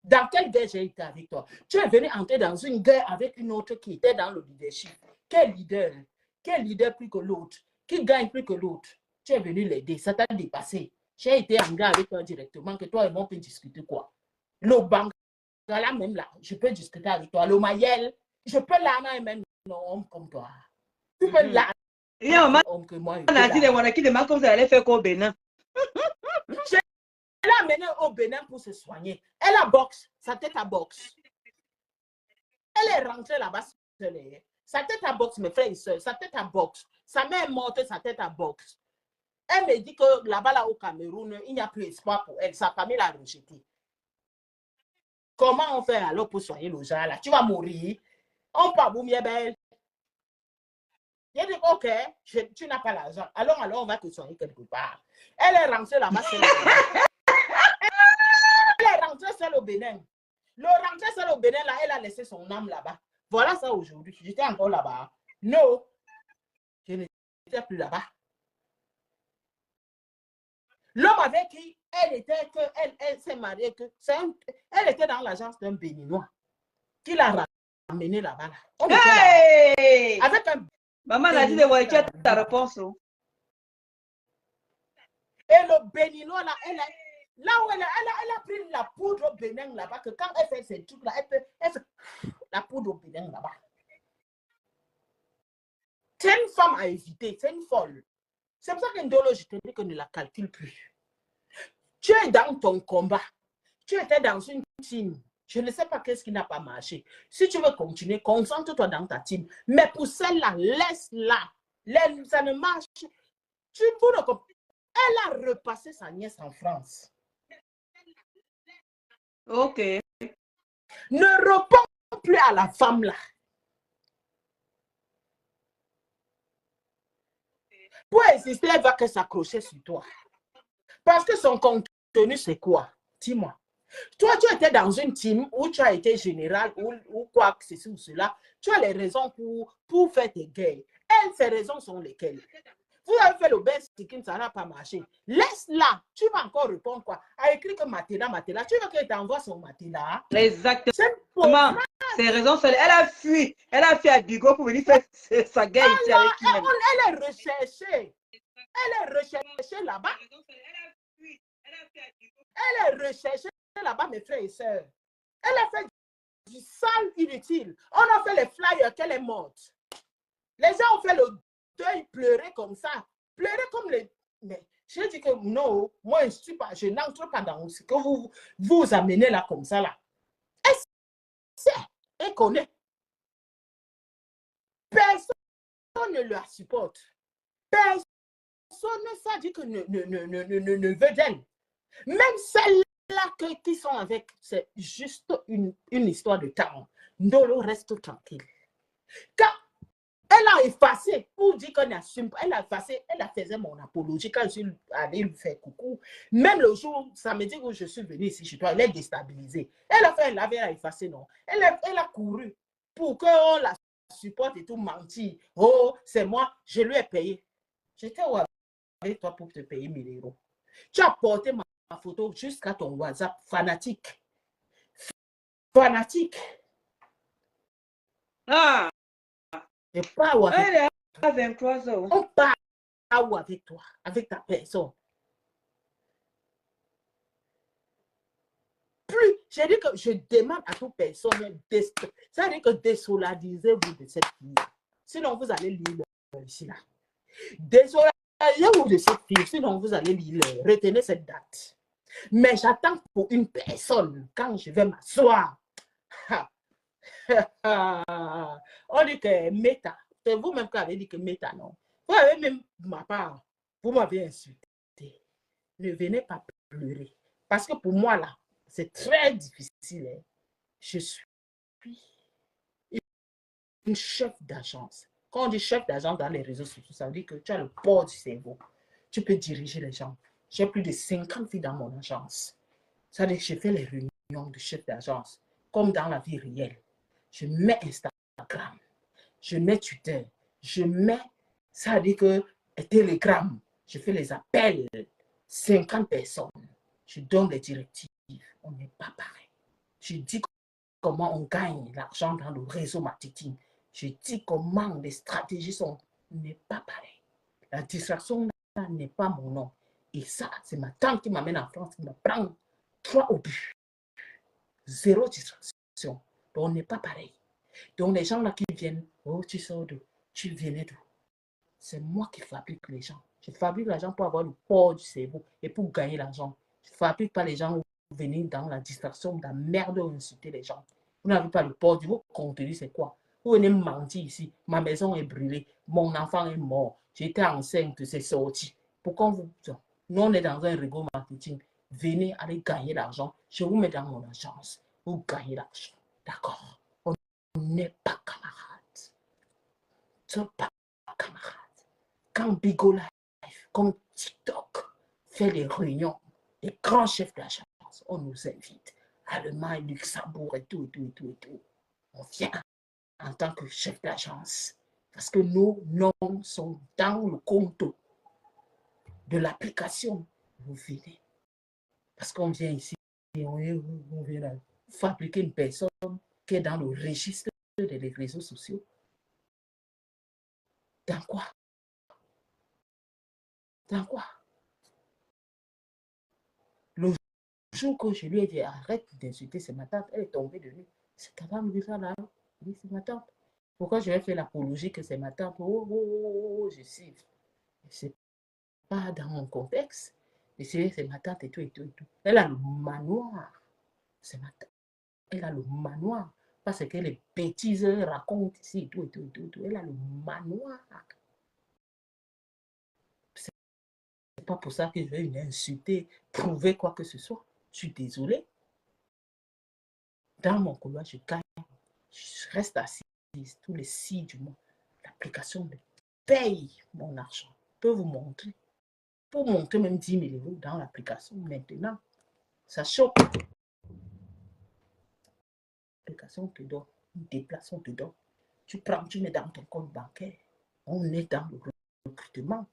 dans quelle guerre j'ai été avec toi? Tu es venu entrer dans une guerre avec une autre qui était dans le leadership. Quel leader? Quel leader plus que l'autre? Qui gagne plus que l'autre? Tu es venu l'aider, ça t'a dépassé. J'ai été en guerre avec toi directement, que toi et moi on peut discuter quoi? Le banque, là même là, je peux discuter avec toi. Le Mayel, je peux l'âner même un homme comme toi. Tu peux l'âner un homme que moi. On a dit les Wanaki de comme ça allait faire qu'au Bénin. Elle a amené au Bénin pour se soigner. Elle a boxe, sa tête à boxe. Elle est rentrée là-bas. Sa tête à boxe, mes frères et soeurs, sa tête à boxe. Sa mère est morte, sa tête à boxe. Elle me dit que là-bas, là, au Cameroun, il n'y a plus espoir pour elle. Sa famille l'a rejetée. Comment on fait alors pour soigner le genre là? Tu vas mourir. On peut boumier belle. Il dit, ok, tu n'as pas l'argent. Alors, on va te soigner quelque part. Elle est rentrée là-bas. Elle est rentrée seule au Bénin. Le rentrée seule au Bénin, là, elle a laissé son âme là-bas. Voilà ça aujourd'hui. J'étais encore là-bas. Non, je n'étais plus là-bas. L'homme avec qui elle s'est mariée, elle était dans l'agence d'un Béninois qui l'a ramenée là-bas. Hey! Avec un maman a dit de voir ta réponse. Et le Béninois, là, là où elle a pris la poudre au Bénin là-bas, que quand elle fait ces trucs-là, elle fait la poudre au Bénin là-bas. C'est une femme à éviter, c'est une folle. C'est pour ça qu'une Ndolo, je te dis que ne la calcule plus. Tu es dans ton combat. Tu étais dans une team. Je ne sais pas qu'est-ce qui n'a pas marché. Si tu veux continuer, concentre-toi dans ta team. Mais pour celle-là, laisse-la. Ça ne marche. Elle a repassé sa nièce en France. Ok. Ne réponds plus à la femme là. Pour exister, elle va que s'accrocher sur toi. Parce que son contenu, c'est quoi? Dis-moi. Toi, tu étais dans une team où tu as été général ou quoi que ceci ou cela. Tu as les raisons pour faire tes guerres. Elle, ses raisons sont lesquelles? Vous avez fait le best skin, ça n'a pas marché. Laisse-la. Tu vas encore répondre quoi? A écrit que Matéla. Tu veux qu'elle t'envoie son Matéla? Exactement. Ses raisons, elle a fui. Elle a fui à Bigo pour venir faire sa guerre ici avec qui même. Elle est recherchée. Elle est recherchée là-bas. Elle est recherchée là-bas, mes frères et sœurs. Elle a fait du sale inutile. On a fait les flyers qu'elle est morte. Les gens ont fait le deuil, pleurer comme ça. Pleurer comme les... Mais je dis que non, moi, je n'entre pas dans ce que vous amenez là comme ça. Là. Elle sait, elle connaît. Personne ne la supporte. Personne ne s'est dit que ne veut d'elle. Même celles-là qui sont avec, c'est juste une histoire de temps. Ndolo reste tranquille. Quand elle a effacé, pour dire qu'on n'assume pas, elle a effacé, elle a fait mon apologie quand je suis allée lui faire coucou. Même le jour, samedi où je suis venue ici chez toi, elle est déstabilisée. Elle a fait, elle avait effacé, non. Elle a couru pour qu'on la supporte et tout menti. Oh, c'est moi, je lui ai payé. J'étais avec toi pour te payer 1000 euros. Tu as porté ma photo jusqu'à ton WhatsApp, fanatique. Fanatique. Ah! Et pas avec elle est à 23 ans. On parle avec toi, avec ta personne. Plus, j'ai dit que je demande à toute personne, ça veut dire que désolarisez-vous de cette fille. Sinon, vous allez lire ici là. Désolarisez-vous de cette fille, sinon vous allez lire. Retenez cette date. Mais j'attends pour une personne quand je vais m'asseoir. On dit que Meta, c'est vous-même qui avez dit que Meta, non? Vous avez même ma part, vous m'avez insulté. Ne venez pas pleurer. Parce que pour moi, là, c'est très difficile. Hein. Je suis une chef d'agence. Quand on dit chef d'agence dans les réseaux sociaux, ça veut dire que tu as le port du cerveau. Tu peux diriger les gens. J'ai plus de 50 filles dans mon agence. Ça veut dire que je fais les réunions de chef d'agence, comme dans la vie réelle. Je mets Instagram, je mets Twitter, je mets, ça veut dire que Telegram, je fais les appels, 50 personnes, je donne des directives. On n'est pas pareil. Je dis comment on gagne l'argent dans le réseau marketing. Je dis comment les stratégies sont. On n'est pas pareil. La distraction n'est pas mon nom. Et ça, c'est ma tante qui m'amène en France, qui me prend 3 au but. 0 distraction. Donc, on n'est pas pareil. Donc, les gens là qui viennent, oh, tu sors d'où? Tu venais d'où? C'est moi qui fabrique les gens. Je fabrique l'argent pour avoir le port du cerveau et pour gagner l'argent. Je ne fabrique pas les gens pour venir dans la distraction, dans la merde ou insulter les gens. Vous n'avez pas le port du contenu, c'est quoi? Vous venez me mentir ici. Ma maison est brûlée. Mon enfant est mort. J'étais enceinte, c'est sorti. Pourquoi vous... Nous, on est dans un réseau marketing. Venez, allez gagner l'argent. Je vous mets dans mon agence. Vous gagnez l'argent. D'accord? On n'est pas camarades. On n'est pas camarades. Quand Bigo Live, comme TikTok, fait les réunions, les grands chefs d'agence, on nous invite. Allemagne, Luxembourg et tout. On vient en tant que chef d'agence. Parce que nos noms sont dans le compte de l'application. Vous venez. Parce qu'on vient ici, et on vient là, fabriquer une personne qui est dans le registre des réseaux sociaux. Dans quoi? Dans quoi? Le jour que je lui ai dit arrête d'insulter, c'est ma tante, elle est tombée de nuit. C'est capable de ça là. Oui, c'est ma tante. Pourquoi je vais faire l'apologie que c'est ma tante? Je sais. C'est pas dans mon contexte. C'est ma tante et tout. Elle a le manoir. C'est ma tante. Elle a le manoir. Parce que les bêtises racontent ici et tout. Elle a le manoir. C'est pas pour ça que je vais l'insulter, prouver quoi que ce soit. Je suis désolée. Dans mon couloir, je gagne. Je reste assise tous les 6 du mois. L'application me paye mon argent. Je peux vous montrer. Pour montrer même 10 000 euros dans l'application maintenant. Ça choque. L'application te donne. Une déplacement te donne. Tu prends, tu mets dans ton compte bancaire. On est dans le recrutement.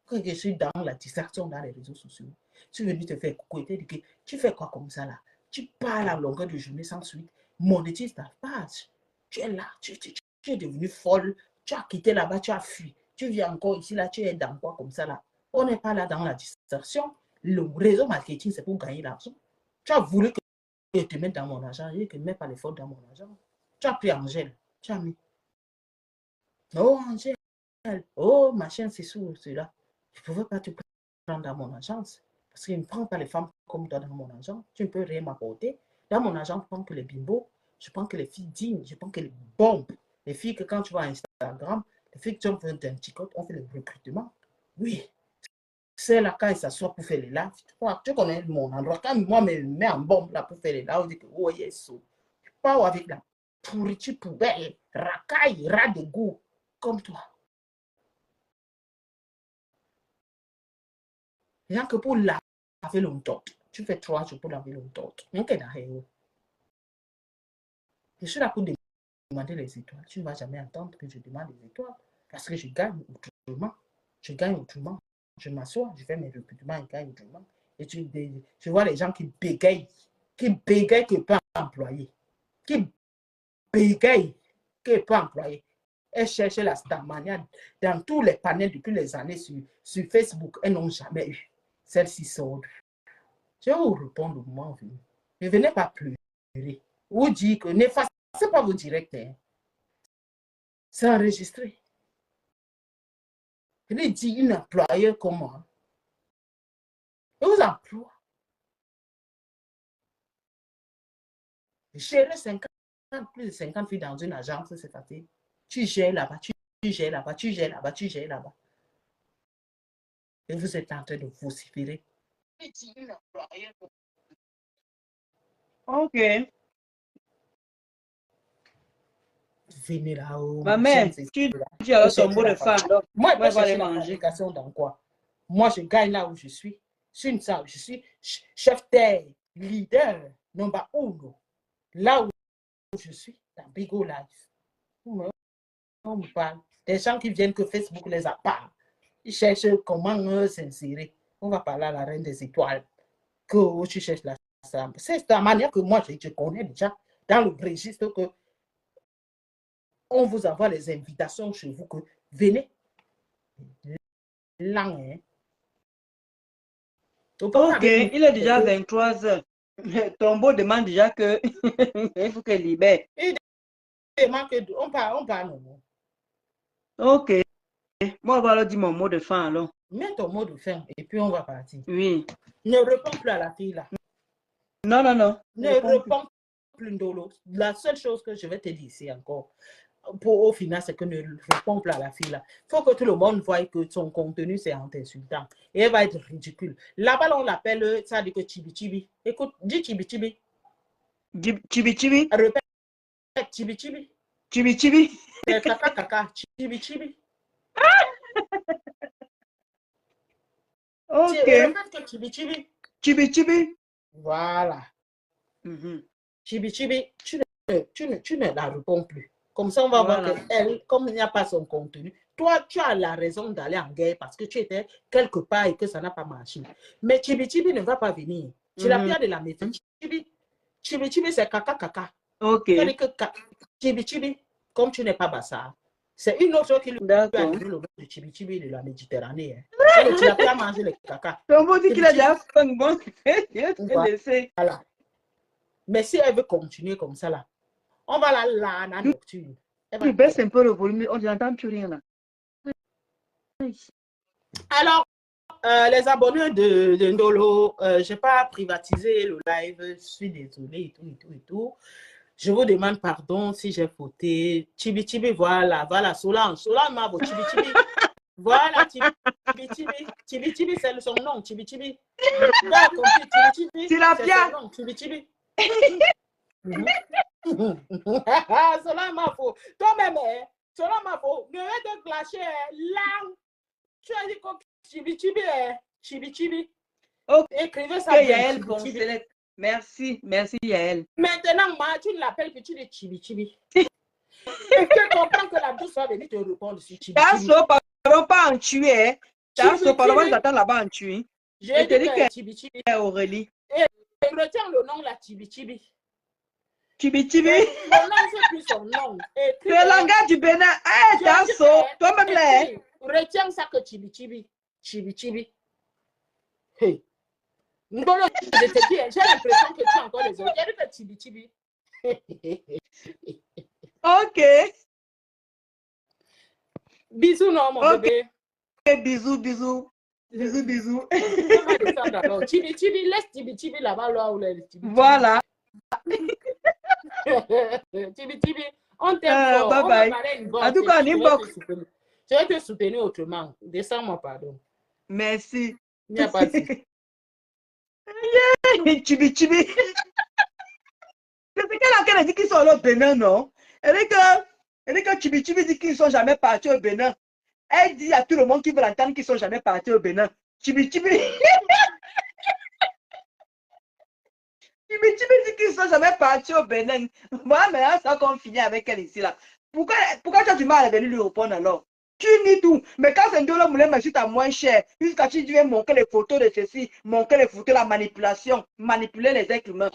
Quand je suis dans la distraction dans les réseaux sociaux, tu es venu te faire coucou et te dis que tu fais quoi comme ça là? Tu parles à longueur de journée sans suite, monétise ta page. Tu es là, tu es devenu folle, tu as quitté là-bas, tu as fui. Tu viens encore ici, là, tu es dans quoi comme ça là? On n'est pas là dans la distraction. Le réseau marketing, c'est pour gagner l'argent. Tu as voulu que je te mette dans mon argent, et que je ne mets pas l'effort dans mon argent. Tu as pris Angèle, tu as mis. Oh, Angèle, oh, machin, c'est sûr, c'est là. Je ne pouvais pas te prendre dans mon agence. Parce qu'il ne prend pas les femmes comme toi dans mon agence. Tu ne peux rien m'apporter. Dans mon agence, je prends que les bimbos, je prends que les filles dignes, je prends que les bombes. Les filles que quand tu vas à Instagram, les filles qui ont fait un TikTok, on fait le recrutement. Oui. C'est là quand ils s'assoient pour faire les lives. Tu connais mon endroit. Quand moi, je me mets en bombe là pour faire les lives, on dit que oh yes. Je pars avec la pourriture poubelle, racaille, ras de goût, comme toi. Rien que pour laver longtemps. Tu fais 3 jours pour laver longtemps. Je suis là pour demander les étoiles. Tu ne vas jamais entendre que je demande les étoiles. Parce que je gagne autrement. Je gagne autrement. Je m'assois, je fais mes recrutements et gagne autrement. Et je vois les gens qui bégayent que pas employés. Qui bégayent que pas employés. Elles cherchent la starmania dans tous les panels depuis les années sur Facebook. Elles n'ont jamais eu. Celle-ci sort. Je vais vous répondre au moment venu. Ne venez pas pleurer. Vous dites que n'effacez pas vos directs. Hein. C'est enregistré. Je lui dis une employeur comme moi. Je vous emploie. Gérer 50, plus de 50 filles dans une agence, c'est facile. Tu gères là-bas, tu gères là-bas, tu gères là-bas, tu gères là-bas. Et vous êtes en train de vociférer. Ok. Venez là-haut. Ma mère, tu dis alors ton mot de femme. Moi, je vais peux aller chercher la manger. fabrication dans quoi? Moi, je gagne là où je suis. Je suis chef terre, leader, number 1. Là où je suis, dans Bigo Life. On me parle. Des gens qui viennent que Facebook les a pas. Ils cherchent comment s'insérer. On va parler à la reine des étoiles. Que tu cherches la femme. C'est la manière que moi, je connais déjà dans le registre que on vous envoie les invitations chez vous que venez. Là, hein. Ok, il est déjà 23 heures. Tombeau demande déjà que il faut qu'elle libère. Il demande que on parle. Ok. Moi, on va leur dire mon mot de fin alors. Mets ton mot de fin et puis on va partir. Oui. Ne réponds plus à la fille là. Non, non, non. Ne réponds plus Ndolo. La seule chose que je vais te dire ici encore, au final, c'est que ne réponds plus à la fille là. Il faut que tout le monde voie que son contenu c'est insultant. Et elle va être ridicule. Là-bas, on l'appelle, ça dit que Chibi Chibi. Écoute, dis Chibi Chibi. Chibi Chibi. Répète Chibi Chibi. Chibi Chibi. Kaka kaka. Chibi Chibi. Ok. Répète que Chibi Chibi. Chibi Chibi. Voilà. Chibi Chibi, tu ne la réponds plus. Comme ça, on va voir qu'elle, comme il n'y a pas son contenu, toi, tu as la raison d'aller en guerre parce que tu étais quelque part et que ça n'a pas marché. Mais Chibi Chibi ne va pas venir. Tu l'as pris de la méthode. Chibi Chibi, c'est kaka kaka. Ok. C'est-à-dire que Chibi Chibi, comme tu n'es pas bassard, c'est une autre chose qui lui a donné le nom de Chibi Chibi de la Méditerranée. Hein. Tu n'as pas mangé le kaka. Tombeau dit qu'il a déjà faim. Bon, voilà. Mais si elle veut continuer comme ça, là, on va la nocturne. Tu baisses un peu le volume, on n'entend plus rien là. Alors, les abonnés de Ndolo, je n'ai pas privatisé le live, je suis désolée et tout. Je vous demande pardon si j'ai fauté. Chibi Chibi, voilà, Solange m'a beau, Chibi Chibi. Voilà, Chibi Chibi, c'est son nom, Chibi Chibi. Tu l'as bien. Chibi Chibi. Cela m'a faux. Toi-même, cela m'a faux. Ne vais te clasher là. Tu as dit comme Chibi Chibi. Écrivez ça. Yael, merci Yael. Maintenant, tu l'appelles que tu dis Chibi Chibi. Et tu comprends que la douce va venir te répondre sur Chibi Chibi. Tasso, pardon, pas en tuer. Hein. Tasso, pardon, moi, j'attends là-bas en tuer. J'ai dit que Chibi Chibi. Aurélie. Et retiens le nom là, Chibi Chibi. Chibi Chibi. Mon nom, c'est plus son nom. C'est le langage du Bénin. Eh, Tasso, toi-même là. Retiens ça que Chibi Chibi. Chibi Chibi. Hey. Ndolo, je te dis, j'ai l'impression que tu as encore les autres. Il y a des Chibi Chibi. Ok. Bisous, non, mon bébé. Bisous, bisous. Bisous, bisous. On va descendre alors. Chibi Chibi, laisse Chibi Chibi là-bas, là où les Chibi Chibi. Voilà. Chibi Chibi, on t'aime fort. Bye On bye. va parler une En tout cas, en inbox. Je vais te soutenir autrement. Descends-moi, pardon. Merci. Il n'y a pas de souci. Chibi Chibi. C'est quelqu'un qui dit qu'ils sont au Bénin, non? Elle dit que Chibi Chibi dit qu'ils ne sont jamais partis au Bénin. Elle dit à tout le monde qui veut l'entendre qu'ils ne sont jamais partis au Bénin. Chibi Chibi. Chibi Chibi dit qu'ils ne sont jamais partis au Bénin. Moi, maintenant, ça qu'on finit avec elle ici, là. Pourquoi tu as du mal à venir lui répondre alors? Tu nies tout. Mais quand c'est Ndolo Moulin Majid à moins cher, jusqu'à tu viens montrer les photos de ceci, montrer les photos de la manipulation, manipuler les êtres humains.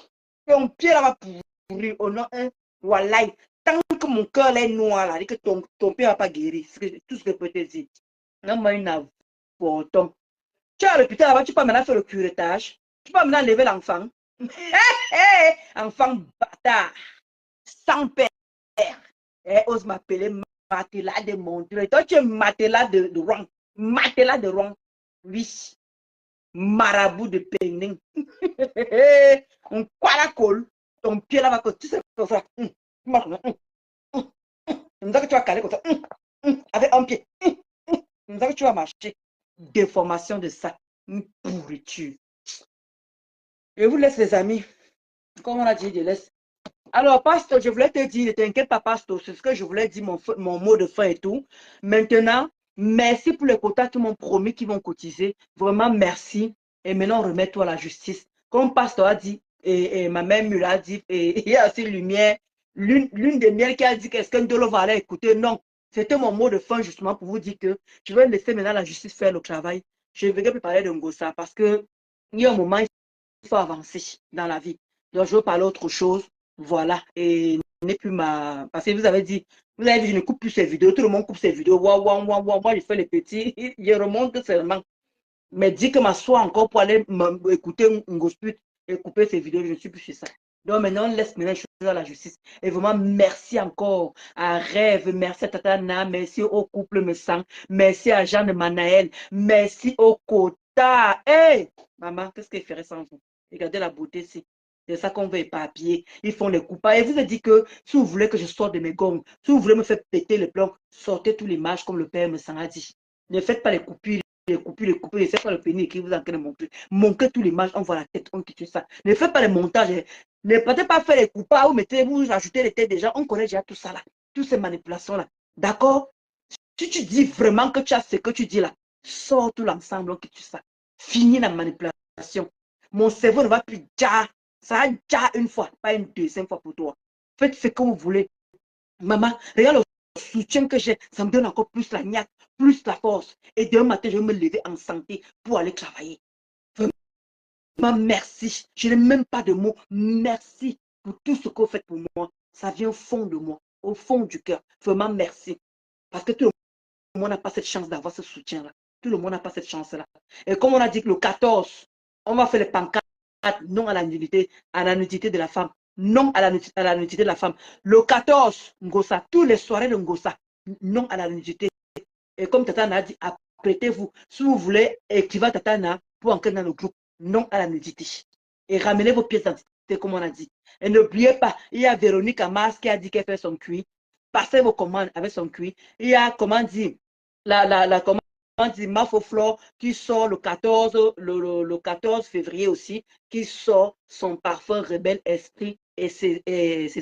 Ton pied là va pourrir au nom un Wallahi. Tant que mon cœur est noir là, que ton pied va pas guérir. C'est tout ce que je peux te dire. Non, moi, une avorton. Tu es à l'hôpital là-bas, tu peux maintenant faire le curettage. Tu peux maintenant lever l'enfant. Enfant bâtard. Sans père. Ose m'appeler matelas de montre. Toi, tu es matelas de rang. Matelas de rang. Oui. Marabout de Pénin. On quoi la colle. Ton pied là va que tu sais comme ça. Comme ça que tu vas caler comme ça. Avec un pied. Comme ça que tu vas marcher. Déformation de ça. Une pourriture. Je vous laisse les amis. Comme on a dit, je laisse. Alors, pasteur, je voulais te dire, ne t'inquiète pas, pasteur, c'est ce que je voulais dire, mon mot de fin et tout. Maintenant, merci pour les quotas qui m'ont promis qu'ils vont cotiser. Vraiment, merci. Et maintenant, remets-toi à la justice. Comme pasteur a dit, et ma mère Mula a dit, et il y a aussi Lumière, l'une des miennes qui a dit qu'est-ce qu'un Ndolo va aller écouter. Non, c'était mon mot de fin justement pour vous dire que je vais laisser maintenant la justice faire le travail. Je ne vais plus parler de Ngossa parce que il y a un moment, il faut avancer dans la vie. Donc, je veux parler autre chose. Voilà. Et n'est plus ma. Parce que vous avez dit, je ne coupe plus ces vidéos. Tout le monde coupe ces vidéos. Moi, je fais les petits. Je remonte seulement. Mais dis que ma soie encore pour aller écouter Ngosput et couper ces vidéos. Je ne suis plus sur ça. Donc maintenant, on laisse maintenant les choses à la justice. Et vraiment, merci encore à Rêve, merci à Tatana, merci au couple Me Sang, merci à Jeanne Manaël, merci au Kota. Hey, maman, qu'est-ce qu'elle ferait sans vous? Regardez la beauté ici. C'est ça qu'on veut éparpiller. Ils font les coupables. Et vous avez dit que si vous voulez que je sorte de mes gongs, si vous voulez me faire péter les plombs, sortez tous les matchs comme le père Me Sang a dit. Ne faites pas les coupures. Ne faites pas le pénis qui vous en train de montrer. Montrez tous les matchs, on voit la tête, on quitte ça. Ne faites pas les montages. Ne partez pas faire les coupables, vous ajoutez les têtes des gens. On connaît déjà tout ça là. Toutes ces manipulations là. D'accord? Si tu dis vraiment que tu as ce que tu dis là, sors tout l'ensemble, on quitte ça. Finis la manipulation. Mon cerveau ne va plus déjà. Ça va déjà une fois, pas une deuxième fois pour toi. Faites ce que vous voulez. Maman, regarde le soutien que j'ai. Ça me donne encore plus la niaque, plus la force. Et demain matin, je vais me lever en santé pour aller travailler. Vraiment, merci. Je n'ai même pas de mots. Merci pour tout ce que vous faites pour moi. Ça vient au fond de moi, au fond du cœur. Vraiment, merci. Parce que tout le monde n'a pas cette chance d'avoir ce soutien-là. Tout le monde n'a pas cette chance-là. Et comme on a dit que le 14, on va faire les pancartes. Non à la nudité de la femme. Non à la nudité de la femme. Le 14, Ngossa, tous les soirées de Ngossa, non à la nudité. Et comme Tatana a dit, apprêtez-vous. Si vous voulez écrire Tatana pour entrer dans le groupe, non à la nudité. Et ramenez vos pièces d'identité, comme on a dit. Et n'oubliez pas, il y a Véronique Amas qui a dit qu'elle fait son cuit. Passez vos commandes avec son cuit. Il y a, comment dire, la commande. On dit Mafoflore qui sort le 14 février aussi, qui sort son parfum Rebelle Esprit et ses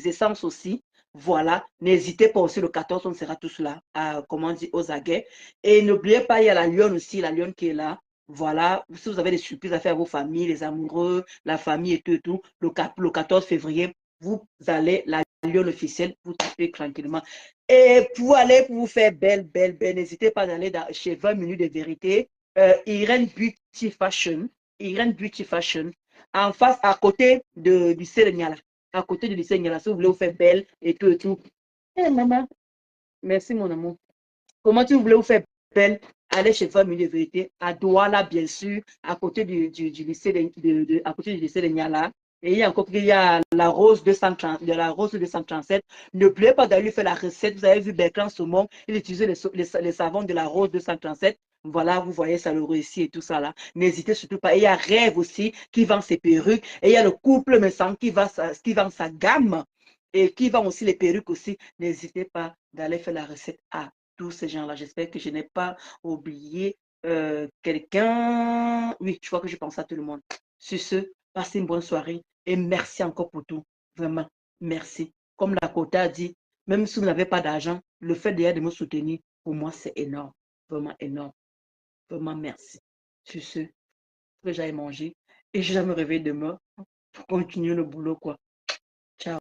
essences aussi. Voilà, n'hésitez pas aussi le 14, on sera tous là, comment on dit, aux aguets. Et n'oubliez pas, il y a la Lionne aussi, la Lionne qui est là. Voilà, si vous avez des surprises à faire à vos familles, les amoureux, la famille et tout, le 14 février, vous allez la Lyon officiel, vous tapez tranquillement. Et pour aller pour vous faire belle, n'hésitez pas d'aller chez 20 minutes de vérité. Irene Beauty Fashion. Irene Beauty Fashion. En face, à côté du lycée de Niala. À côté du lycée de Niala, si vous voulez vous faire belle et tout et tout. Eh, maman, merci mon amour. Comment tu voulais vous faire belle? Allez chez 20 minutes de vérité, à Douala, bien sûr, à côté du lycée à côté du lycée de Niala. Et il y a encore il y a la rose 230, de la rose 237. N'oubliez pas d'aller faire la recette. Vous avez vu Bertrand Saumon, il utilisait les savons de la rose 237. Voilà, vous voyez, ça le réussit et tout ça là. N'hésitez surtout pas. Et il y a Rêve aussi qui vend ses perruques. Et il y a le couple Messant qui vend sa gamme et qui vend aussi les perruques aussi. N'hésitez pas d'aller faire la recette à tous ces gens-là. J'espère que je n'ai pas oublié quelqu'un. Oui, je crois que je pense à tout le monde. Sur ce, passez une bonne soirée et merci encore pour tout. Vraiment, merci. Comme la Kota a dit, même si vous n'avez pas d'argent, le fait de me soutenir, pour moi, c'est énorme. Vraiment énorme. Vraiment merci. Sur ce, que j'aille manger et je vais me réveiller demain pour continuer le boulot, quoi. Ciao.